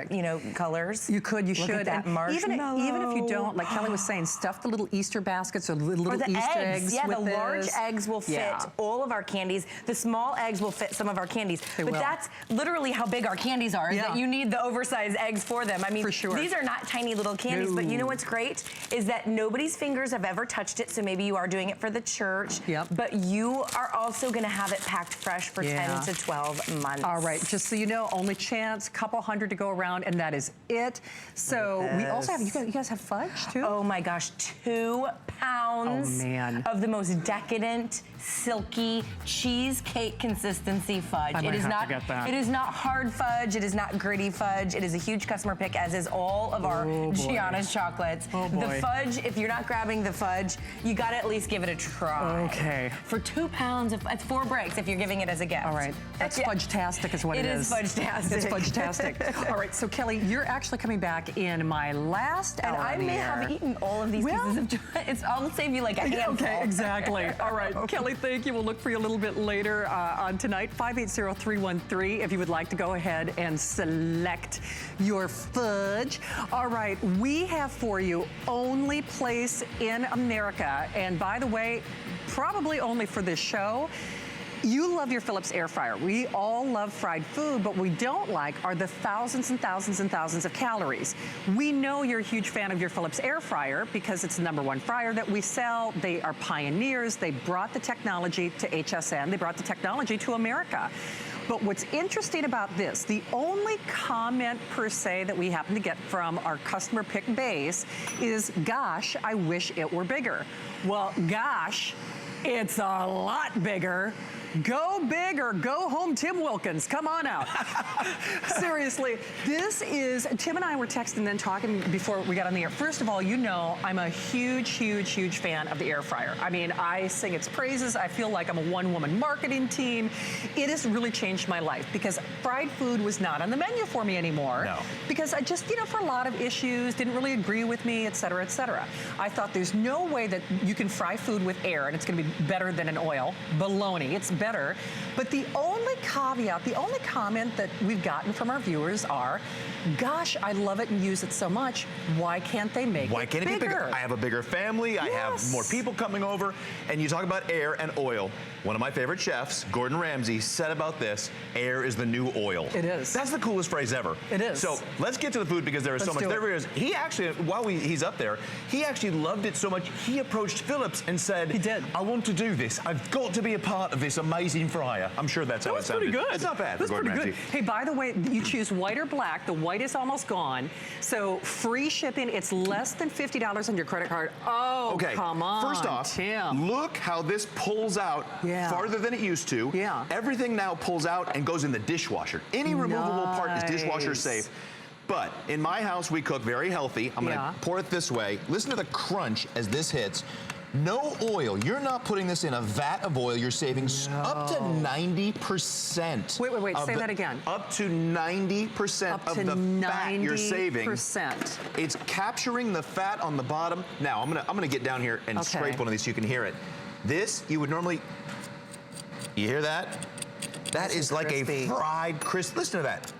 colors. You could, you Look should. at that marshmallow. Even if you don't, like Kelly was saying, stuff the little Easter baskets or little the Easter eggs. Yeah, with the large eggs will fit all of our candies. The small eggs will fit some of our candies. But that's literally how big our candies are, is that you need the oversized eggs for them. I mean, these are not tiny little candies, but you know what's great? Is that nobody's fingers have ever touched it, so maybe you are doing it for the church, but you are also gonna have it packed fresh for 10 to 12 months. All right, just so you know, only chance, couple hundred to go around, and that is it. So we also have, you guys have fudge too? Oh my gosh, 2 pounds of the most decadent, silky, cheesecake consistency fudge. It is not hard fudge, it is not gritty fudge. It is a huge customer pick, as is all of our Gianna's chocolates. The fudge, if you're not grabbing the fudge, you gotta at least give it a try. Okay. For 2 pounds, it's 4 breaks if you're giving it as a gift. All right, that's fudge-tastic is what it is. It is fudge-tastic. It's fudge-tastic. All right, so Kelly, you're actually coming back in my last hour. And I may have eaten all of these pieces of chocolate. I'll save you like a handful. Okay, exactly. All right, Kelly, right, thank you. We'll look for you a little bit later on tonight. 580-313 if you would like to go ahead and select your fudge. All right, we have for you only place in America, and by the way, probably only for this show. You love your Philips air fryer. We all love fried food, but what we don't like are the thousands and thousands and thousands of calories. We know you're a huge fan of your Philips air fryer because it's the #1 fryer that we sell. They are pioneers. They brought the technology to HSN. They brought the technology to America. But what's interesting about this, the only comment per se that we happen to get from our customer pick base is, gosh, I wish it were bigger. Well, gosh, it's a lot bigger. Go big or go home, Tim Wilkins. Come on out. Seriously, this is, Tim and I were texting and talking before we got on the air. First of all, you know I'm a huge, huge, huge fan of the air fryer. I mean, I sing its praises. I feel like I'm a one-woman marketing team. It has really changed my life because fried food was not on the menu for me anymore. No. Because I just, you know, for a lot of issues, didn't really agree with me, et cetera, et cetera. I thought there's no way that you can fry food with air and it's gonna be better than an oil. Baloney, it's better. But the only caveat, the only comment that we've gotten from our viewers are, gosh, I love it and use it so much. Why can't they make Why it can't it be bigger? I have a bigger family. I have more people coming over. And you talk about air and oil. One of my favorite chefs, Gordon Ramsay, said about this, air is the new oil. It is. That's the coolest phrase ever. It is. So let's get to the food because there is so much. There is. He actually, while he's up there, he actually loved it so much, he approached Philips and said, he did. I want to do this. I've got to be a part of this amazing fryer. I'm sure that's how it sounded. Pretty good. It's not bad That's for Gordon pretty Ramsay. good. Hey, by the way, you choose white or black. The white is almost gone. So free shipping, it's less than $50 on your credit card. Oh, okay. Come on, First off, Tim. look how this pulls out farther than it used to. Yeah. Everything now pulls out and goes in the dishwasher. Any removable part is dishwasher safe. But in my house, we cook very healthy. I'm gonna pour it this way. Listen to the crunch as this hits. No oil. You're not putting this in a vat of oil. You're saving up to 90%. Wait. Say that again. Up to 90% of the fat you're saving. It's capturing the fat on the bottom. Now, I'm gonna get down here and scrape one of these so you can hear it. This, you would normally, you hear that? That is like a fried crisp. Listen to that.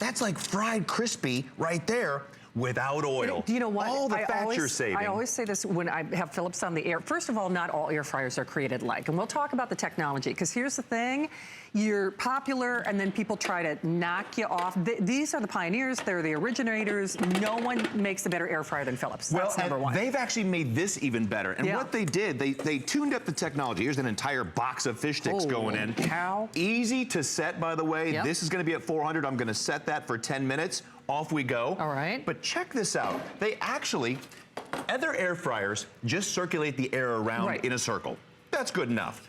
That's like fried crispy right there without oil. Do you know what? All the fat you're saving. I always say this when I have Philips on the air. First of all, not all air fryers are created alike. And we'll talk about the technology, because here's the thing. You're popular, and then people try to knock you off. These are the pioneers. They're the originators. No one makes a better air fryer than Philips. That's number one. They've actually made this even better. And what they did, they tuned up the technology. Here's an entire box of fish sticks going in. Cow. Easy to set, by the way. This is going to be at 400. I'm going to set that for 10 minutes. Off we go. All right. But check this out. They actually, other air fryers just circulate the air around in a circle. That's good enough.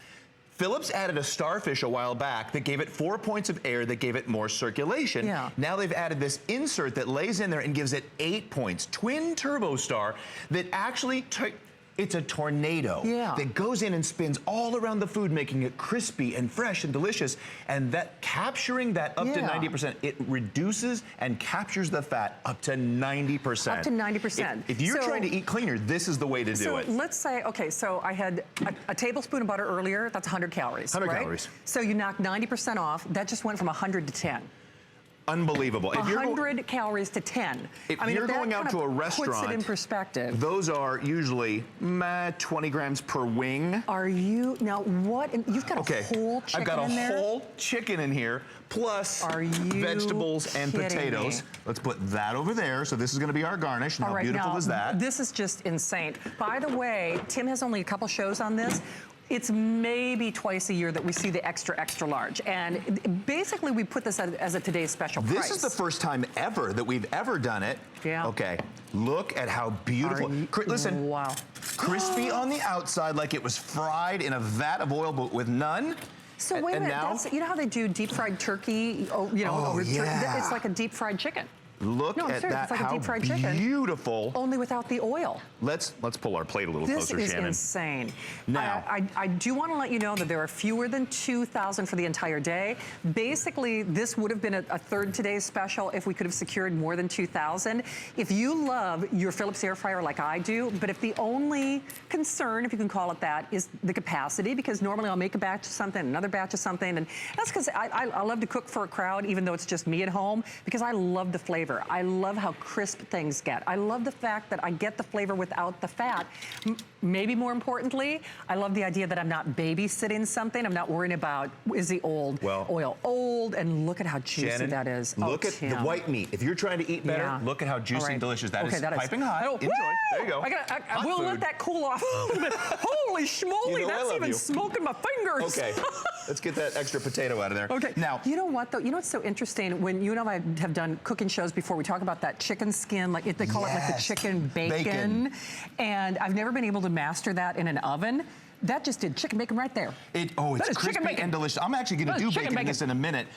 Philips added a starfish a while back that gave it 4 points of air that gave it more circulation. Now they've added this insert that lays in there and gives it 8 points. Twin Turbo Star that actually it's a tornado that goes in and spins all around the food, making it crispy and fresh and delicious. And that capturing that up to 90%, it reduces and captures the fat up to 90%. Up to 90%. If you're trying to eat cleaner, this is the way to do it. So let's say, okay, so I had a tablespoon of butter earlier. That's 100 calories, 100 calories. So you knock 90% off. That just went from 100 to 10. Unbelievable. 100 calories to 10. If you're going out to a restaurant, puts it in perspective. Those are usually 20 grams per wing. Are you, now what, you've got a whole chicken I've got a in there? whole chicken in here, plus vegetables and potatoes. Let's put that over there. So this is gonna be our garnish. And how beautiful is that? This is just insane. By the way, Tim has only a couple shows on this. It's maybe twice a year that we see the extra, extra large. And basically we put this as a today's special price. This is the first time ever that we've ever done it. Okay, look at how beautiful. Listen, crispy on the outside like it was fried in a vat of oil, but with none. So wait a minute, you know how they do deep fried turkey, it's like a deep fried chicken. Look at serious. that, It's like a how deep fried chicken. beautiful. Only without the oil. Let's pull our plate a little closer, This is Shannon. insane. Now, I do want to let you know that there are fewer than 2,000 for the entire day. Basically, this would have been a third today's special if we could have secured more than 2,000. If you love your Philips air fryer like I do, but if the only concern, if you can call it that, is the capacity, because normally I'll make a batch of something, another batch of something, and that's because I love to cook for a crowd, even though it's just me at home, because I love the flavor. I love how crisp things get. I love the fact that I get the flavor without the fat. Maybe more importantly, I love the idea that I'm not babysitting something. I'm not worrying about, is the oil old? And look at how juicy Shannon, that is. Look at the white meat. If you're trying to eat better, look at how juicy and delicious that is. Piping hot. Enjoy. There you go. I will let that cool off a little bit. Holy schmoly, that's even smoking my fingers. Okay, let's get that extra potato out of there. Okay, now, you know what though? You know what's so interesting? When you and I have done cooking shows before, we talk about that chicken skin, like they call it like the chicken bacon. And I've never been able to master that in an oven. That just did chicken bacon right there. It's crispy and delicious. I'm actually going to do bacon in this in a minute.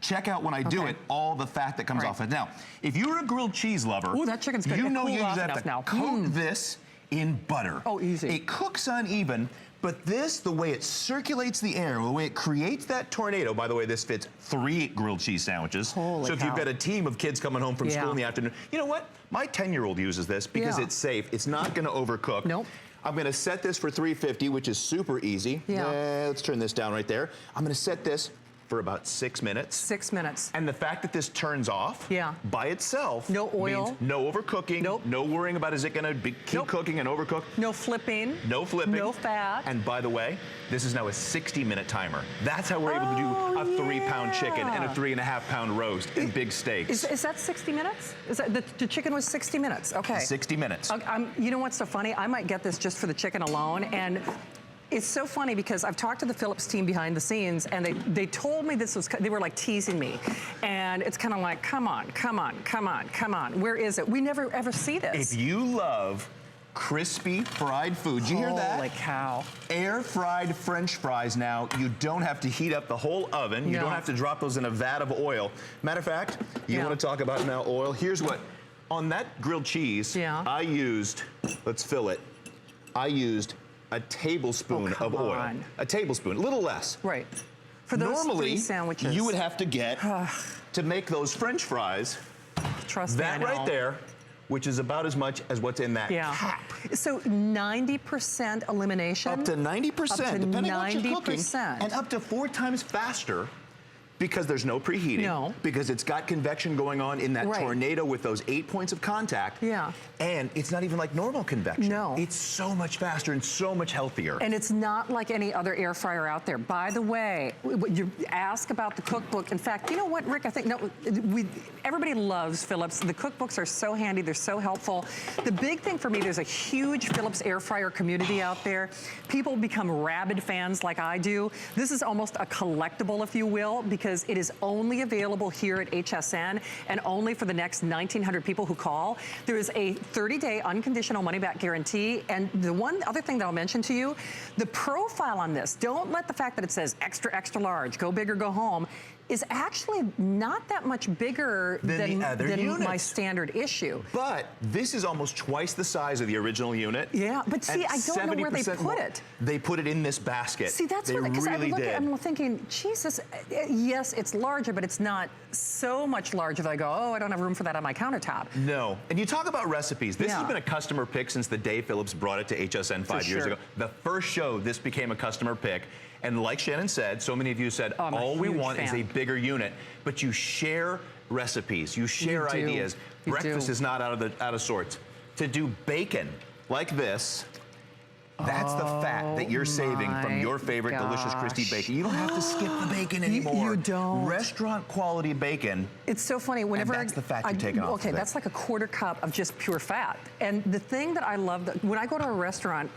Check out when I do it, all the fat that comes off it. Now, if you're a grilled cheese lover, that chicken's gonna you know cool you off have to now. coat this in butter. Oh, easy. It cooks uneven, but this, the way it circulates the air, the way it creates that tornado, by the way, this fits 3 grilled cheese sandwiches. Holy so if you've got a team of kids coming home from school in the afternoon, you know what? My 10-year-old uses this because it's safe. It's not gonna overcook. Nope. I'm gonna set this for 350, which is super easy. Let's turn this down right there. I'm gonna set this for about 6 minutes. 6 minutes. And the fact that this turns off by itself no oil, means no overcooking, no worrying about is it gonna keep cooking and overcook. No flipping. No flipping. No fat. And by the way, this is now a 60-minute timer. That's how we're able to do a 3-pound chicken and a 3.5-pound roast and big steaks. Is that 60 minutes? Is that the chicken was 60 minutes? Okay. 60 minutes. You know what's so funny? I might get this just for the chicken alone. And it's so funny because I've talked to the Philips team behind the scenes, and they told me this was, they were like teasing me. And it's kind of like, come on, come on, come on, come on. Where is it? We never ever see this. If you love crispy fried food, did you hear that? Holy cow. Air fried French fries now. You don't have to heat up the whole oven. You don't have to drop those in a vat of oil. Matter of fact, you want to talk about now oil. Here's what, on that grilled cheese, I used, let's fill it, I used a tablespoon of oil. A tablespoon, a little less. Right. For those normally, 3 sandwiches. you would have to get, to make those French fries, trust that right there, which is about as much as what's in that cap. So 90% elimination? Up to 90%, depending on what you're cooking. 90%. And up to 4 times faster because there's no preheating. No. Because it's got convection going on in that tornado with those 8 points of contact. Yeah. And it's not even like normal convection. No. It's so much faster and so much healthier. And it's not like any other air fryer out there. By the way, you ask about the cookbook. In fact, you know what, Rick? I think everybody loves Philips. The cookbooks are so handy. They're so helpful. The big thing for me, there's a huge Philips air fryer community out there. People become rabid fans like I do. This is almost a collectible, if you will, because it is only available here at HSN and only for the next 1,900 people who call. There is a 30-day unconditional money-back guarantee. And the one other thing that I'll mention to you, the profile on this, don't let the fact that it says extra, extra large, go big or go home, is actually not that much bigger than my standard issue. But this is almost twice the size of the original unit. Yeah, but see, I don't know where they put it. They put it in this basket. See, that's what, because I'm thinking, Jesus, yes, it's larger, but it's not so much larger that I go, oh, I don't have room for that on my countertop. No, and you talk about recipes. This has been a customer pick since the day Philips brought it to HSN 5 years ago. The first show, this became a customer pick. And like Shannon said, so many of you said, all we want is a bigger unit. But you share recipes, you share ideas. Breakfast is not out of sorts. To do bacon like this, that's the fat that you're saving from your favorite delicious crispy bacon. You don't have to skip the bacon anymore. You don't. Restaurant quality bacon. It's so funny. Whenever that's the fat you're taking off. Okay, that's like a 1/4 cup of just pure fat. And the thing that I love, when I go to a restaurant,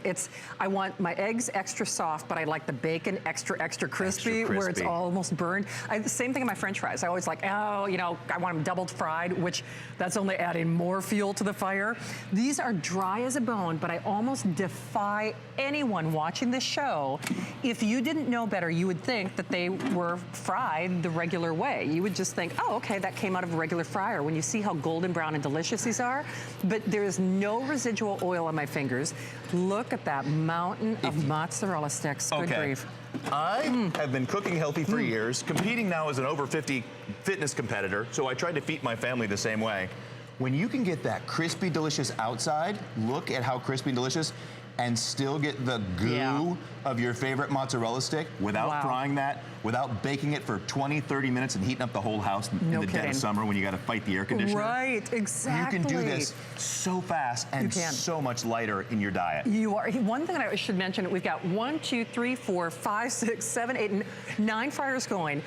I want my eggs extra soft, but I like the bacon extra crispy, where it's almost burned. The same thing in my French fries. I always like, oh, you know, I want them doubled fried, which that's only adding more fuel to the fire. These are dry as a bone, but I almost defy why anyone watching this show, if you didn't know better, you would think that they were fried the regular way. You would just think, oh, okay, that came out of a regular fryer. When you see how golden brown and delicious these are, but there is no residual oil on my fingers. Look at that mountain of mozzarella sticks. Good grief. I have been cooking healthy for years, competing now as an over 50 fitness competitor, so I tried to feed my family the same way. When you can get that crispy, delicious outside, look at how crispy and delicious, and still get the goo of your favorite mozzarella stick without frying that, without baking it for 20, 30 minutes and heating up the whole house in the dead of summer when you got to fight the air conditioner. Right, exactly. You can do this so fast and so much lighter in your diet. You are. One thing I should mention, we've got 1, 2, 3, 4, 5, 6, 7, 8, 9 fryers going.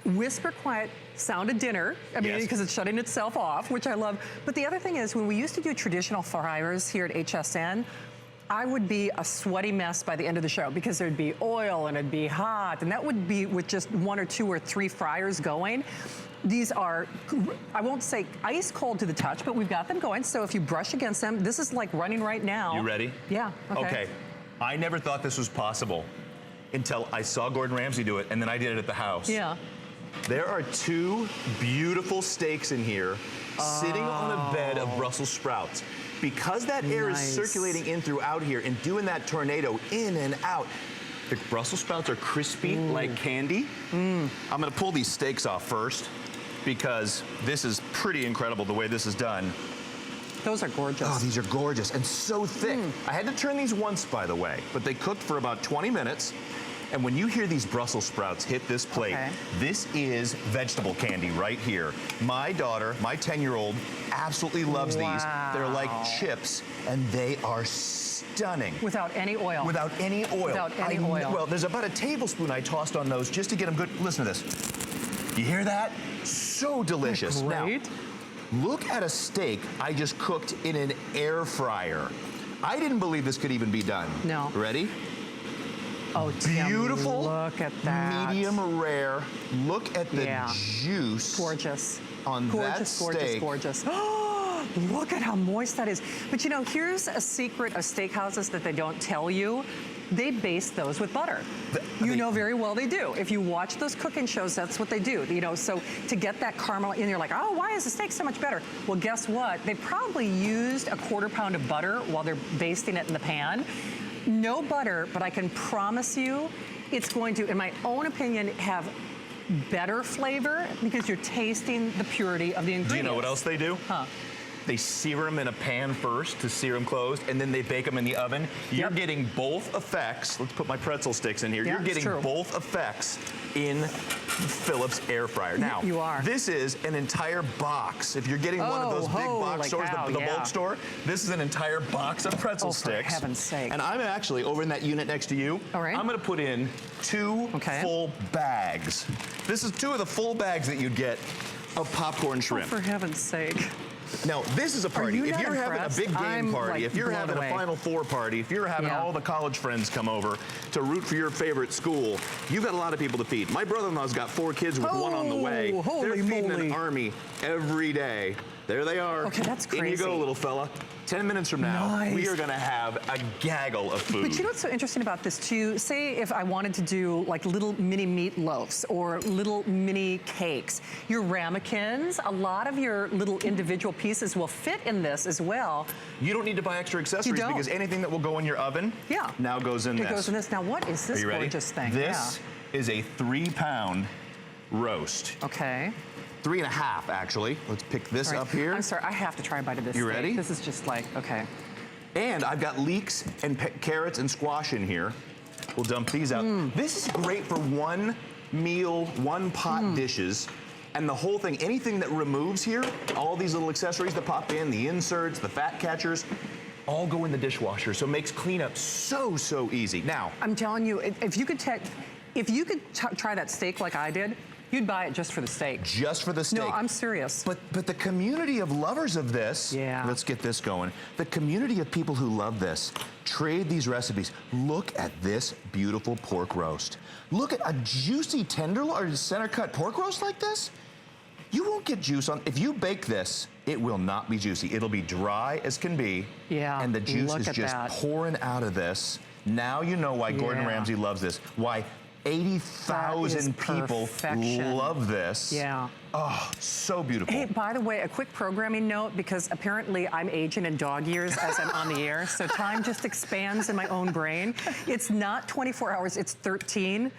Whisper quiet sound of dinner, I mean, because it's shutting itself off, which I love. But the other thing is, when we used to do traditional fryers here at HSN, I would be a sweaty mess by the end of the show because there'd be oil and it'd be hot, and that would be with just 1 or 2 or 3 fryers going. These are, I won't say ice cold to the touch, but we've got them going. So if you brush against them, this is like running right now. You ready? Yeah. Okay. I never thought this was possible until I saw Gordon Ramsay do it, and then I did it at the house. Yeah. There are 2 beautiful steaks in here sitting on a bed of Brussels sprouts. Because that air is circulating in throughout here and doing that tornado in and out, the Brussels sprouts are crispy like candy. I'm gonna pull these steaks off first because this is pretty incredible the way this is done. Those are gorgeous. Oh, these are gorgeous and so thick. I had to turn these once, by the way, but they cooked for about 20 minutes. And when you hear these Brussels sprouts hit this plate, this is vegetable candy right here. My daughter, my 10-year-old, absolutely loves these. They're like chips, and they are stunning. Without any oil. Without any oil. Without any oil. Well, there's about a tablespoon I tossed on those just to get them good. Listen to this. You hear that? So delicious. Great. Now, look at a steak I just cooked in an air fryer. I didn't believe this could even be done. No. Ready? Oh, beautiful. Look at that. Medium rare. Look at the juice. Gorgeous. On that steak. Gorgeous. Oh, look at how moist that is. But you know, here's a secret of steakhouses that they don't tell you. They baste those with butter. You know very well they do. If you watch those cooking shows, that's what they do. You know, so to get that caramel in, you're like, oh, why is the steak so much better? Well, guess what? They probably used a 1/4 pound of butter while they're basting it in the pan. No butter, but I can promise you it's going to, in my own opinion, have better flavor because you're tasting the purity of the ingredients. Do you know what else they do? They sear them in a pan first to sear them closed, and then they bake them in the oven. You're getting both effects. Let's put my pretzel sticks in here. You're getting both effects in Philips air fryer. Now, you are. This is an entire box. If you're getting one of those big box stores, the bulk store, this is an entire box of pretzel sticks. For heaven's sake. And I'm actually, over in that unit next to you, I'm gonna put in 2 full bags. This is 2 of the full bags that you'd get of popcorn shrimp. Oh, for heaven's sake. Now, this is a party. If you're having a big game party, like if you're having a Final Four party, if you're having all the college friends come over to root for your favorite school, you've got a lot of people to feed. My brother-in-law's got 4 kids with 1 on the way. They're feeding an army every day. There they are. Okay, that's crazy. In you go, little fella. 10 minutes from now, we are gonna have a gaggle of food. But you know what's so interesting about this too? Say if I wanted to do like little mini meatloaves or little mini cakes, your ramekins, a lot of your little individual pieces will fit in this as well. You don't need to buy extra accessories because anything that will go in your oven now goes in this. It goes in this. Now what is this gorgeous thing? This is a 3-pound roast. Okay. 3.5 actually. Let's pick this up here. I'm sorry, I have to try a bite of this. You ready? This is just like, okay. And I've got leeks and carrots and squash in here. We'll dump these out. This is great for 1 meal, 1 pot dishes. And the whole thing, anything that removes here, all these little accessories that pop in, the inserts, the fat catchers, all go in the dishwasher. So it makes cleanup so easy. Now, I'm telling you, if you could try that steak like I did, you'd buy it just for the steak. Just for the steak. No, I'm serious. But the community of lovers of this, let's get this going. The community of people who love this, trade these recipes. Look at this beautiful pork roast. Look at a juicy tenderloin or center cut pork roast like this. You won't get juice on, if you bake this it will not be juicy. It'll be dry as can be. Yeah, and the juice look is at just that. pouring out of this. Now you know why Gordon Ramsay loves this. Why 80,000 people love this. Yeah. Oh, so beautiful. Hey, by the way, a quick programming note, because apparently I'm aging in dog years as I'm on the air, so time just expands in my own brain. It's not 24 hours, it's 13,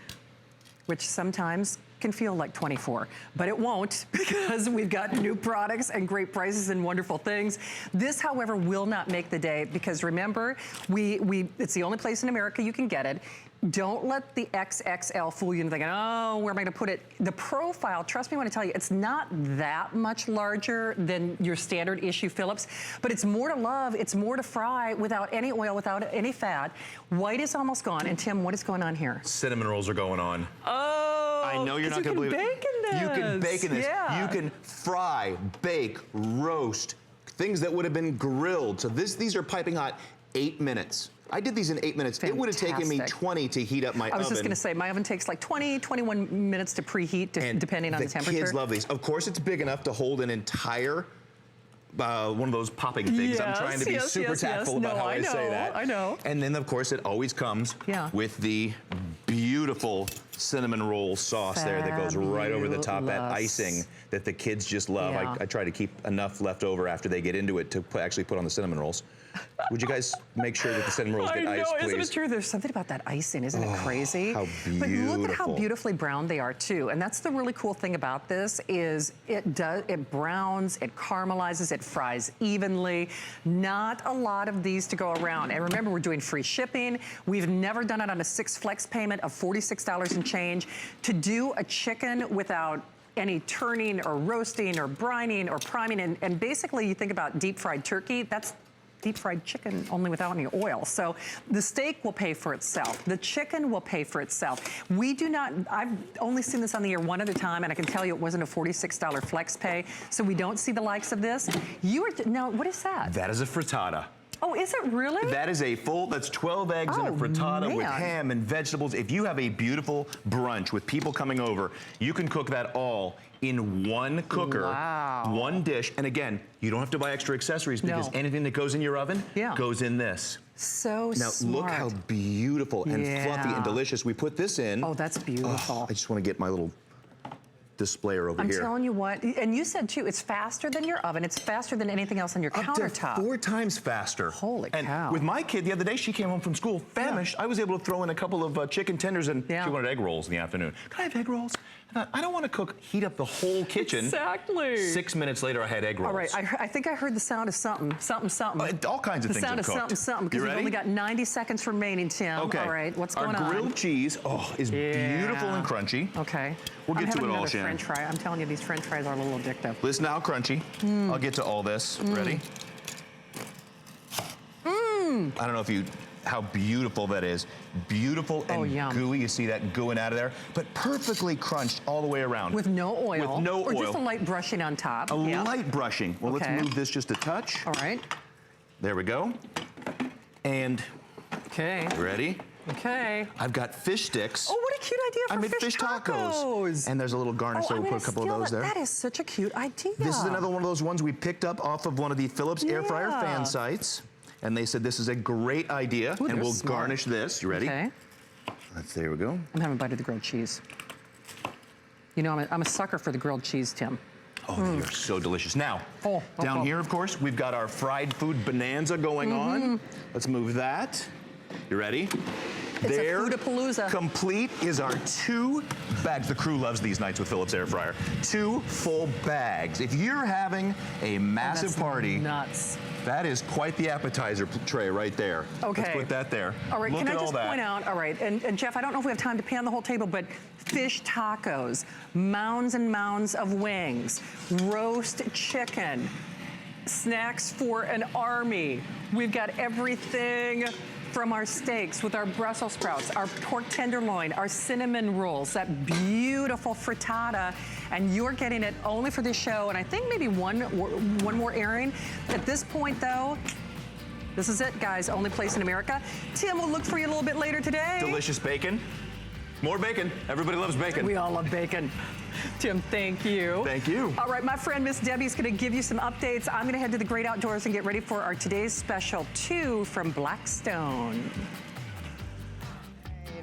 which sometimes can feel like 24, but it won't, because we've got new products and great prices and wonderful things. This, however, will not make the day, because remember, it's the only place in America you can get it. Don't let the XXL fool you into thinking, oh, where am I gonna put it? The profile, trust me when I tell you, it's not that much larger than your standard issue Phillips, but it's more to love, it's more to fry without any oil, without any fat. White is almost gone, and Tim, what is going on here? Cinnamon rolls are going on. Oh, I know you're not gonna believe it. You can bake in this. Yeah. You can fry, bake, roast, things that would have been grilled. So these are piping hot, 8 minutes. I did these in 8 minutes. Fantastic. It would have taken me 20 to heat up my oven. I was just gonna say, my oven takes like 20, 21 minutes to preheat, depending on the temperature. Kids love these. Of course, it's big enough to hold an entire one of those popping things. Yes, I'm trying to be super tactful about how I say that. I know. And then, of course, it always comes with the beautiful cinnamon roll sauce there that goes right over the top, that icing that the kids just love. Yeah. I try to keep enough left over after they get into it to actually put on the cinnamon rolls. Would you guys make sure that the cinnamon rolls get iced, please? Isn't it true? There's something about that icing, isn't it crazy? How beautiful. But look at how beautifully browned they are too. And that's the really cool thing about this is it browns, it caramelizes, it fries evenly. Not a lot of these to go around. And remember, we're doing free shipping. We've never done it on a 6 flex payment of $46 and change. To do a chicken without any turning or roasting or brining or priming, and basically you think about deep fried turkey, that's deep fried chicken only without any oil. So the steak will pay for itself. The chicken will pay for itself. We do not, I've only seen this on the air one other time, and I can tell you it wasn't a $46 flex pay, so we don't see the likes of this. Now, what is that? That is a frittata. Oh, is it really? That is that's 12 eggs in a frittata with ham and vegetables. If you have a beautiful brunch with people coming over, you can cook that all in one cooker, one dish. And again, you don't have to buy extra accessories because anything that goes in your oven goes in this. So now, smart. look how beautiful and fluffy and delicious. We put this in. Oh, that's beautiful. I just want to get my little displayer over here. I'm telling you what, and you said too, it's faster than your oven. It's faster than anything else on your countertop. Up to 4 times faster. Holy cow. And with my kid the other day, she came home from school famished. I was able to throw in a couple of chicken tenders, and she wanted egg rolls in the afternoon. Can I have egg rolls? I thought, I don't want to heat up the whole kitchen. Exactly. 6 minutes later, I had egg rolls. All right, I think I heard the sound of something. All kinds of things have cooked. The sound of something, because we've only got 90 seconds remaining, Tim. Okay. All right, what's going on? Our grilled cheese, is beautiful and crunchy. Okay. We'll get to it all, Shannon. French fry. I'm telling you, these French fries are a little addictive. Listen now, crunchy. I'll get to all this. Ready? I don't know how beautiful that is. Beautiful and gooey. You see that gooing out of there? But perfectly crunched all the way around. With no oil. With no oil. Or just a light brushing on top. A light brushing. Well, let's move this just a touch. All right. There we go. And ready? Okay. I've got fish sticks. Oh, what a cute idea for I made fish tacos. And there's a little garnish, so we'll put a couple of those there. That is such a cute idea. This is another one of those ones we picked up off of one of the Philips air fryer fan sites. And they said this is a great idea. Ooh, and we'll garnish this. You ready? Okay. There we go. I'm having a bite of the grilled cheese. You know, I'm a sucker for the grilled cheese, Tim. Oh, they are so delicious. Now, down here, of course, we've got our fried food bonanza going on. Let's move that. You ready? It's a food-a-palooza. Complete is our 2 bags. The crew loves these nights with Philips air fryer. 2 full bags. If you're having a massive party, nuts. That is quite the appetizer tray right there. Okay. Let's put that there. All right, Look can at I just all point out, all right, and Jeff, I don't know if we have time to pan the whole table, but fish tacos, mounds and mounds of wings, roast chicken, snacks for an army. We've got everything from our steaks with our Brussels sprouts, our pork tenderloin, our cinnamon rolls, that beautiful frittata, and you're getting it only for this show, and I think maybe one more airing. At this point, though, this is it, guys. Only place in America. Tim, we'll look for you a little bit later today. Delicious bacon. More bacon. Everybody loves bacon. We all love bacon. Tim, thank you. Thank you. All right, my friend Miss Debbie's going to give you some updates. I'm going to head to the great outdoors and get ready for our today's special 2 from Blackstone.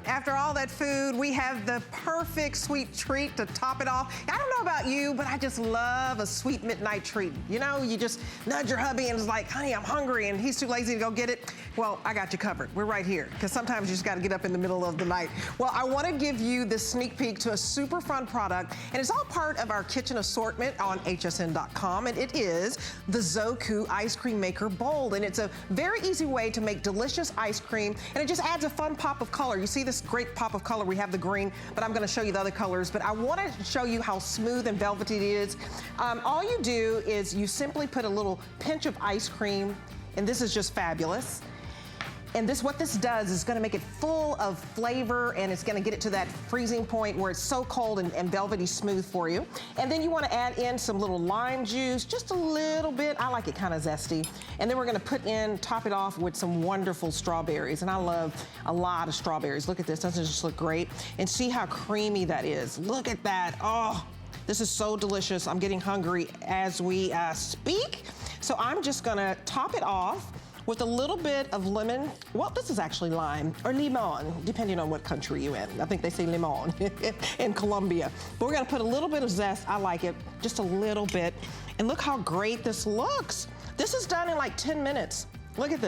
After all that food, we have the perfect sweet treat to top it off. I don't know about you, but I just love a sweet midnight treat. You know, you just nudge your hubby and it's like, honey, I'm hungry, and he's too lazy to go get it. Well, I got you covered. We're right here, because sometimes you just got to get up in the middle of the night. Well, I want to give you this sneak peek to a super fun product, and it's all part of our kitchen assortment on hsn.com, and it is the Zoku Ice Cream Maker Bowl, and it's a very easy way to make delicious ice cream, and it just adds a fun pop of color. You see this great pop of color? We have the green, but I'm going to show you the other colors, but I want to show you how smooth and velvety it is. All you do is you simply put a little pinch of ice cream, and this is just fabulous. And what this does is gonna make it full of flavor, and it's gonna get it to that freezing point where it's so cold and velvety smooth for you. And then you wanna add in some little lime juice, just a little bit. I like it kind of zesty. And then we're gonna top it off with some wonderful strawberries. And I love a lot of strawberries. Look at this, doesn't it just look great? And see how creamy that is. Look at that, oh. This is so delicious. I'm getting hungry as we speak. So I'm just gonna top it off with a little bit of lemon. Well, this is actually lime, or limon, depending on what country you're in. I think they say limon in Colombia. But we're gonna put a little bit of zest. I like it, just a little bit. And look how great this looks. This is done in like 10 minutes. Look at this.